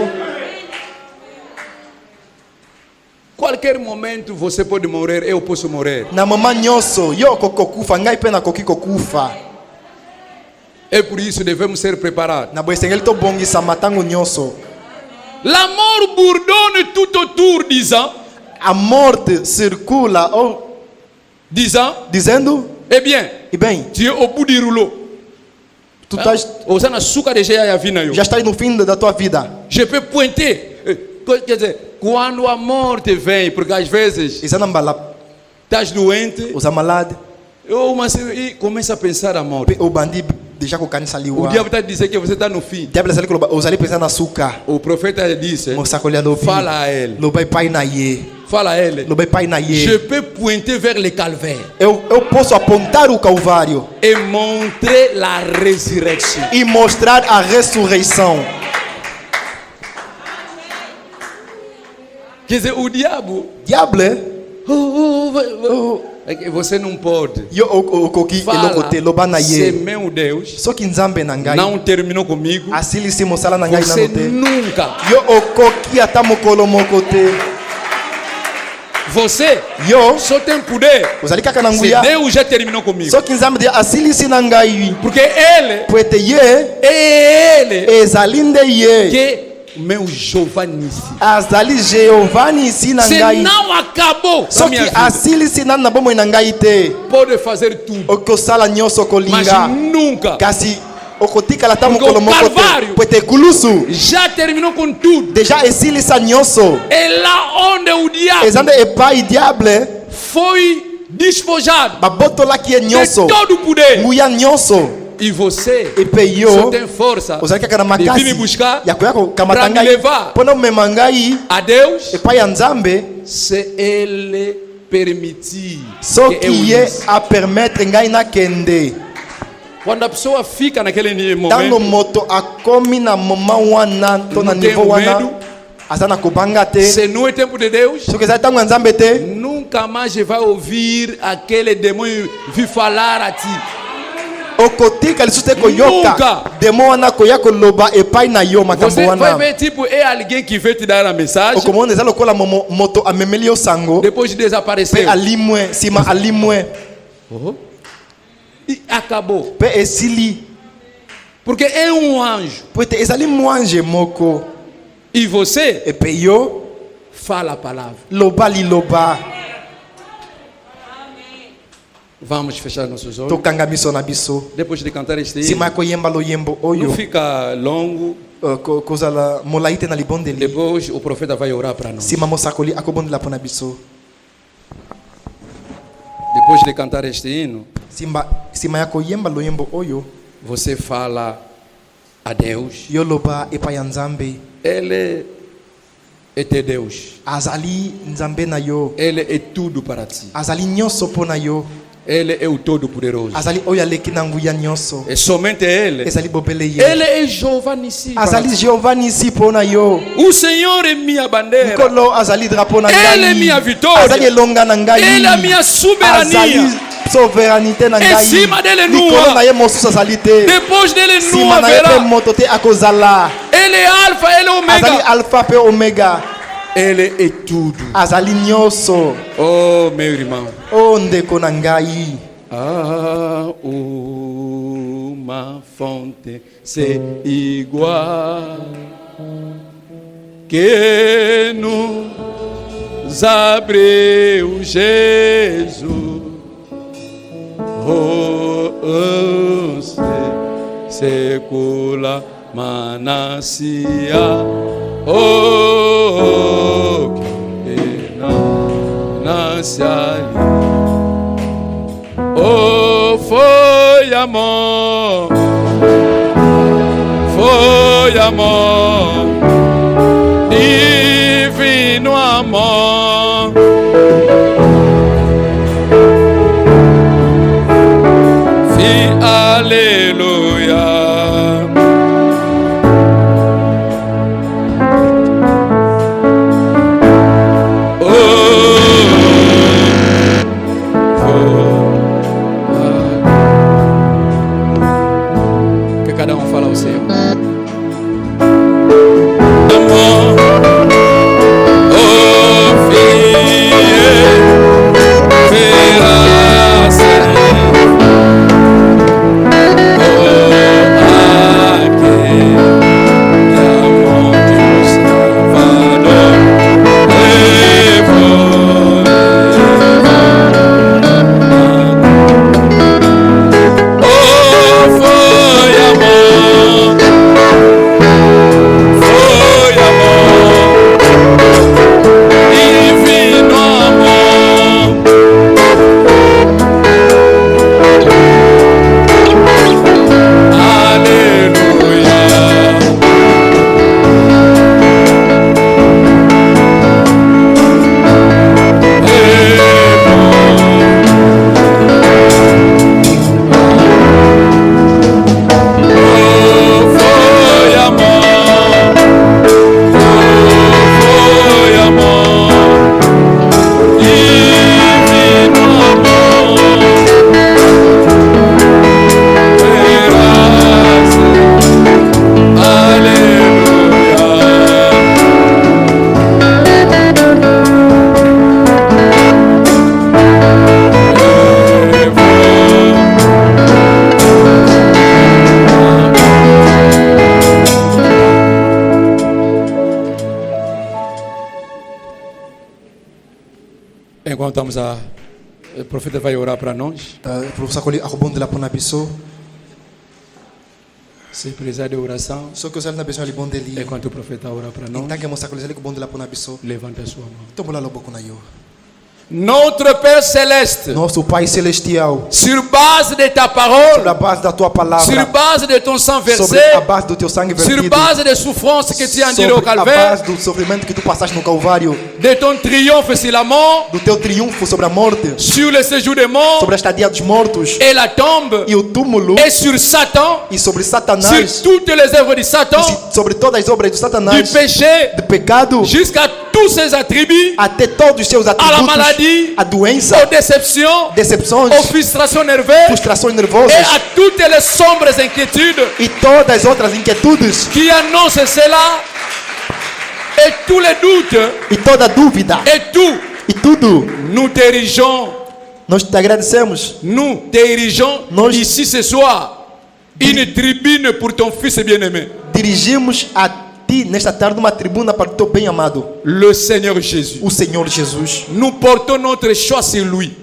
Qualquer momento você pode morrer, eu posso morrer. na moma nyonso yo okokufa ngai mpe nakoki kokufa. É por isso devemos ser preparados. Na boye esengeli tobongisama ntango nyonso. La mort bourdonne tout autour, disant, A morte circula disant, dizendo, eh bien, e bem, tu es au bout du rouleau. Tu estás, Osana suka deja ya vina yo. já estás no fim da tua vida. Je peux pointer. Quer dizer, quando a morte vem, porque às vezes Exana mbala, estás doente, os amalados, e começa a pensar a morte. o bandido deixa com canisa ali. O diabo está dizendo que você está no fim. Diabo está ali, os ali pensando na açúcar. O profeta disse: Moça colher do fala a ele. Lo vai pai na ye. Fala a ele. Lo vai pai na ye. Je peux pointer vers le calvaire. Eu posso apontar o Calvário et montrer la résurrection. e mostrar a ressurreição. Quer dizer, o diabo. Diable, Você não pode. yo o koki elokote loba na Se ye. meu Deus Só que nzambe na ngai. não terminou comigo, Asili si mosala na ngai na você note. nunca. Yo o koki ata mokolo mokote. Você Yo só tem poder ozali kaka na se nguya. Deus já terminou comigo. Só que nzambe de asili si na ngai. Porque ele Poete ye é ele ezali nde ye. que meu Giovanni. Azali Jeovani si na Se ngai. não acabou Só na que minha vida, asili si na bomo na ngai te. pode fazer tudo, Okosala nyoso mas kolinga. nunca. Kasi okotika la tamo Porque o kolo mokote. Calvário Poete kulusu. Já terminou com tudo. Deja esilisa nyoso. É lá onde o diabo Ezande epai diable. foi despojado Babotolaki e de nyoso. todo o poder. Nguya nyoso. E você Epe só yo. tem força Ozali kaka na de vir me makasi. buscar Yako yako para kamata me ngai. levar Pona umema ngai. a Deus Epai ya nzambe. se Ele permitir que Soki eu ye use. a permettre ngai na kende. Quando a pessoa fica naquele Tango momento, moto akomi na moma wana to na Não tem niveau wana. medo. Aza na kobanga te. se não é tempo de Deus, Soki ezali tango ya nzambe te. nunca mais vai ouvir aquele demônio vir falar a ti. Okotika lisusu te Nunca. koyoka. Demo wana koya koloba epai na yo makambo Você vai wana. ver, tipo, é alguém que veio te dar a mensagem, Okomona eza lokola moto amemeli yo sango. depois de Pe desaparecer. alimwe sima alimwe. E acabou. Pe esili. Porque é um anjo. Poete ezali mwange moko. E você Epe yo fala a palavra. loba liloba. Vamos fechar nossos olhos. Tokanga miso na biso. Depois de cantar este Sima hino, koyemba loyembo não oyo. fica longo. Kozala molai te na libondeli. Depois o profeta vai orar para nós. Sima mosakoli akobondela pona biso. Depois de cantar este hino, Sima ya koyemba loyembo oyo. você fala a Deus. Yo loba epai ya nzambe. Ele é teu Deus. Azali nzambe na yo. Ele é tudo para ti. Azali nyonso pona yo. Ele é o Todo-Poderoso. Azali oyo aleki na nguya nyonso. É somente Ele. Ezali bobele ye. Ele é Jeová Nissi. Azali Jehovani si pona yo. O Senhor é minha bandeira. Nkolo azali drapeau na Ele é ngai. minha vitória. Azali elonga na ngai. Ele é a minha soberania. Azali souveraineté na Em ngai. cima dele Likolo nua. na ye mosusu azali te. Depois dele não Sima na ye pe haverá. moto te akozala. Ele é Alfa, Ele é Azali Omega. alpha pe omega. Ele é tudo. Azali nyonso. Oh, meu irmão. O ndeko na ngai. Há uma fonte sem igual que nos abriu Jesus. Oh, secula manancial. Oh, que não nasce ali. Oh, foi amor, divino amor. Aleluia. Cada um fala o seu. Amor, oh fiel, verás, oh aquele amor de Salvador levou. Oh, foi amor. voltamos a... O profeta vai orar para nós. Professor Coli arrobonde pona biso. Se precisar de oração, Só que eu na biso ali bonde ali. enquanto o profeta ora para nós, Então que moça Coli ali bonde pona biso. levanta a sua mão. Então lá lobo na yo. Notre Père Céleste, Nosso Pai celestial, sur base de ta sobre a parole, base da tua sur palavra, base de ton sang sobre a versé, base do teu sangue sur vertido, base des souffrances que tu as endurées au sobre a calvaire, base do sofrimento que tu passaste no Calvário, de ton triomphe sur la mort, do teu triunfo sobre a morte, sur le séjour des morts sobre a estadia dos mortos et la tombe, e o túmulo, et sur Satan, e sobre sur Satanás, toutes les œuvres de Satan, e sobre todas as obras do du Satanás, péché, do pecado, jusqu'à tous ses attributs, até todos os seus atributos, maladie, a doença, aux déceptions, decepções, aux frustrations nerveuses frustrações et nervosas à toutes les sombres inquiétudes e todas as outras inquietudes qui annoncent cela, et tous les doutes, e toda dúvida et tout, e tudo. nous t'érigeons, Nós te agradecemos. Nós- ici ce soir une tribune pour ton fils bien-aimé, Dirigimos a ti nesta tarde uma tribuna para o teu bem amado, le Seigneur Jésus. o Senhor Jesus. Nous portons notre choix sur lui.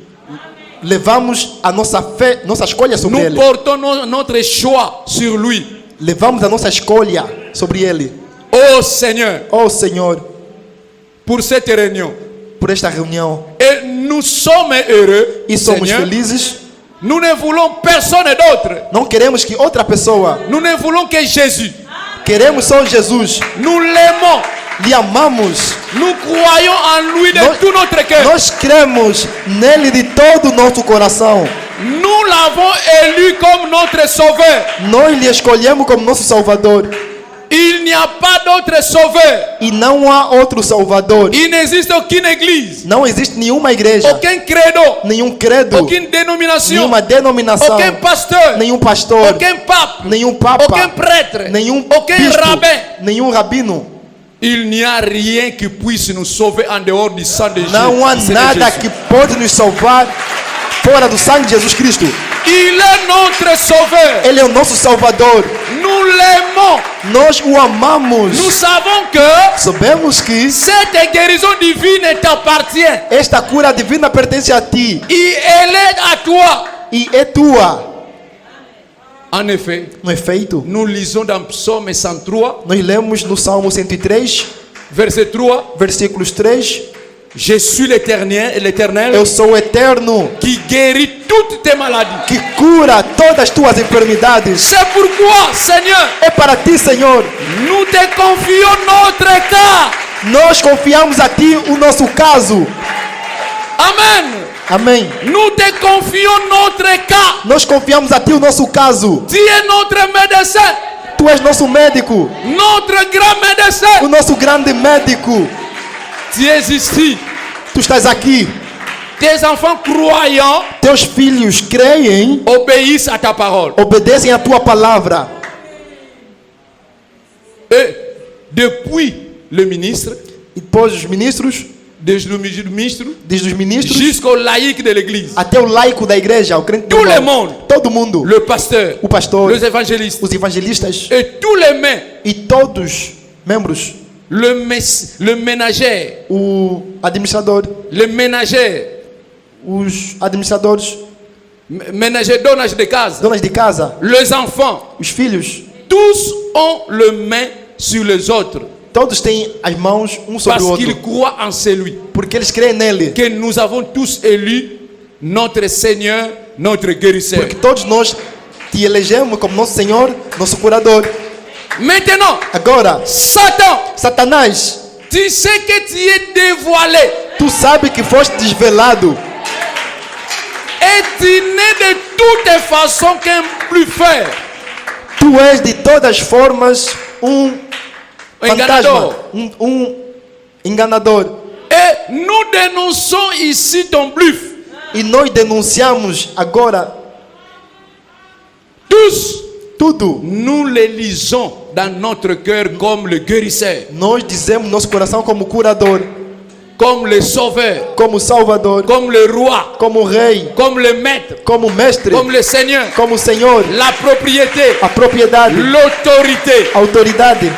Levamos a nossa fé, nossa escolha sobre Nous ele. portons notre choix sur lui. Levamos a nossa escolha sobre ele. Oh Seigneur, Oh Senhor, pour cette réunion. por esta reunião. Et nous sommes heureux, E somos Seigneur. felizes. Nous ne voulons personne d'autre. Não queremos que outra pessoa. Nous ne voulons que Jésus. Queremos só Jesus. Nous l'aimons. Lhe amamos. Nous croyons en lui de Nós- tout notre cœur. Nós cremos nele de todo o nosso coração. Nous l'avons élu comme notre sauveur. Nós lhe escolhemos como nosso Salvador. Il n'y a pas d'autre sauveur. E não há outro Salvador. Il n'existe aucune église, Não existe nenhuma igreja, aucun credo, nenhum credo, aucune dénomination, nenhuma denominação, aucun pasteur, nenhum pastor, aucun pape, nenhum papa, aucun prêtre, nenhum aucun bispo, rabbin. nenhum rabino. Il n'y a rien qui puisse nous sauver en dehors du sang de Jésus. Não há Seigneur nada Jésus. que pode nos salvar fora do sangue de Jesus Cristo. Il est notre sauveur. Ele é o nosso Salvador. Nous l'aimons. Nós o amamos. Nous savons que Sabemos que cette guérison divine t'appartient. esta cura divina pertence a ti Et elle est à toi. e é tua. En effet, No efeito, nous lisons dans Psaume 103, nós lemos no Salmo 103, verset 3. versículos 3. Je suis l'Éternel Eu sou o eterno qui guérit toutes tes maladies. que cura todas as tuas enfermidades. C'est pourquoi, Seigneur, É para ti, Senhor. nous te confions notre cas. Nós confiamos a ti o nosso caso. Amen. Amém. Nous te confions notre cas. Nós confiamos a ti o nosso caso. Tu es notre médecin, Tu és nosso médico, notre grand médecin. o nosso grande médico. Tu es ici. Tu estás aqui. Tes enfants croyants Teus filhos creem, obéissent à ta parole. obedecem a tua palavra. Et depuis le ministre, E depois os ministros, desde le ministre desde os ministros jusqu'au laïc de l'église, até o laico da igreja, o crente do Tout le irmão. monde. Todo mundo, le pasteur, o pastor, les évangélistes os evangelistas et tous les mains, e todos membros, le ménager, o administrador, le ménager, os administradores, ménager donnage de casa, donas de casa, les enfants, os filhos, tous ont le main sur les autres todos têm as mãos um sobre parce o outro, qu'ils croient en celui porque eles creem nele, que nous avons tous élu notre Seigneur, notre guérisseur. porque todos nós te elegemos como nosso Senhor, nosso curador. Maintenant, Agora, Satan, Satanás, tu sais que tu es dévoilé tu sabe que foste desvelado et tu n'es de toutes façons qu'un plus fort. tu és de todas as formas Enganador. fantasma, enganador. Et nous dénonçons ici ton bluff. E nós denunciamos agora Tous, tudo. nous les lisons dans notre cœur comme le guérisseur, Nós dizemos nosso coração como curador, comme le sauveur, como salvador, comme le roi, como rei, comme le maître, como mestre, comme le Seigneur, como Senhor, la propriété, a propriedade, l'autorité. a autoridade.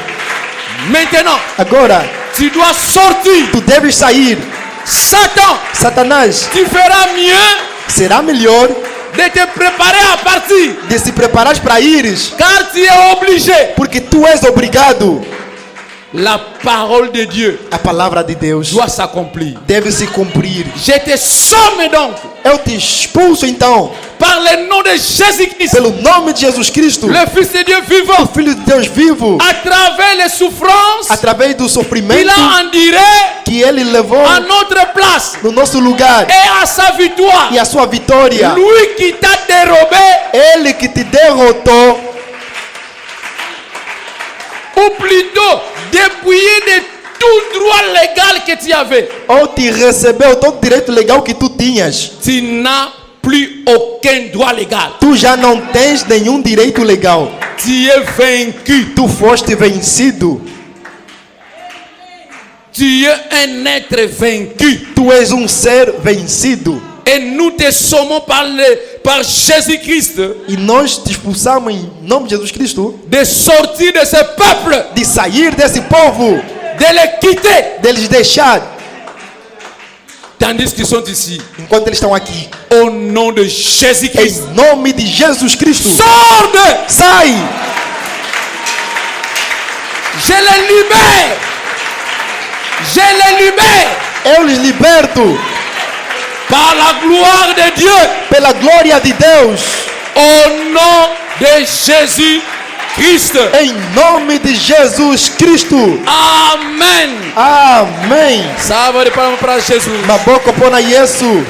Maintenant, Agora, tu dois sortir tu deves sair Satan, Satanás, tu feras mieux será melhor de te préparer à partir, de se preparar para ires, car tu es obligé. porque tu és obrigado. La parole de Dieu A palavra de Deus doit s'accomplir. deve se cumprir. Je te somme donc Eu te expulso então, par le nom de Jésus-Christ, pelo nome de Jesus Cristo, le Fils de Dieu vivant, Filho de Deus vivo, à travers les souffrances através do qu'il sofrimento a enduré que ele levou à notre place no nosso lugar et à sa victoire. e a sua vitória. Lui qui t'a dérobé, Ele que te derrotou, ou plutôt dépouillé de tout droit légal que tu avais. ou te recebeu todo direito legal que tu tinhas. Tu n'as plus aucun droit légal. Tu já não tens nenhum direito legal. Tu es vaincu. Tu foste vencido. Tu es un être vaincu. Tu és ser vencido. Et nous te sommons par Jésus-Christ E nós te expulsamos em nome de Jesus Cristo de sortir de ce peuple, de sair desse povo, de les quitter, deles deixar, tandis qu'ils sont ici. enquanto eles estão aqui. Au nom de Jésus-Christ. Em nome de Jesus Cristo. Sors! Sai! Je les libère. Je les libère Eu lhes liberto par la gloire de Dieu. pela glória de Deus. Au nom de Jésus-Christ. Em nome de Jesus Cristo. Amen. Amém. Salve de palmas para Jesus. Na boca põe Yesu.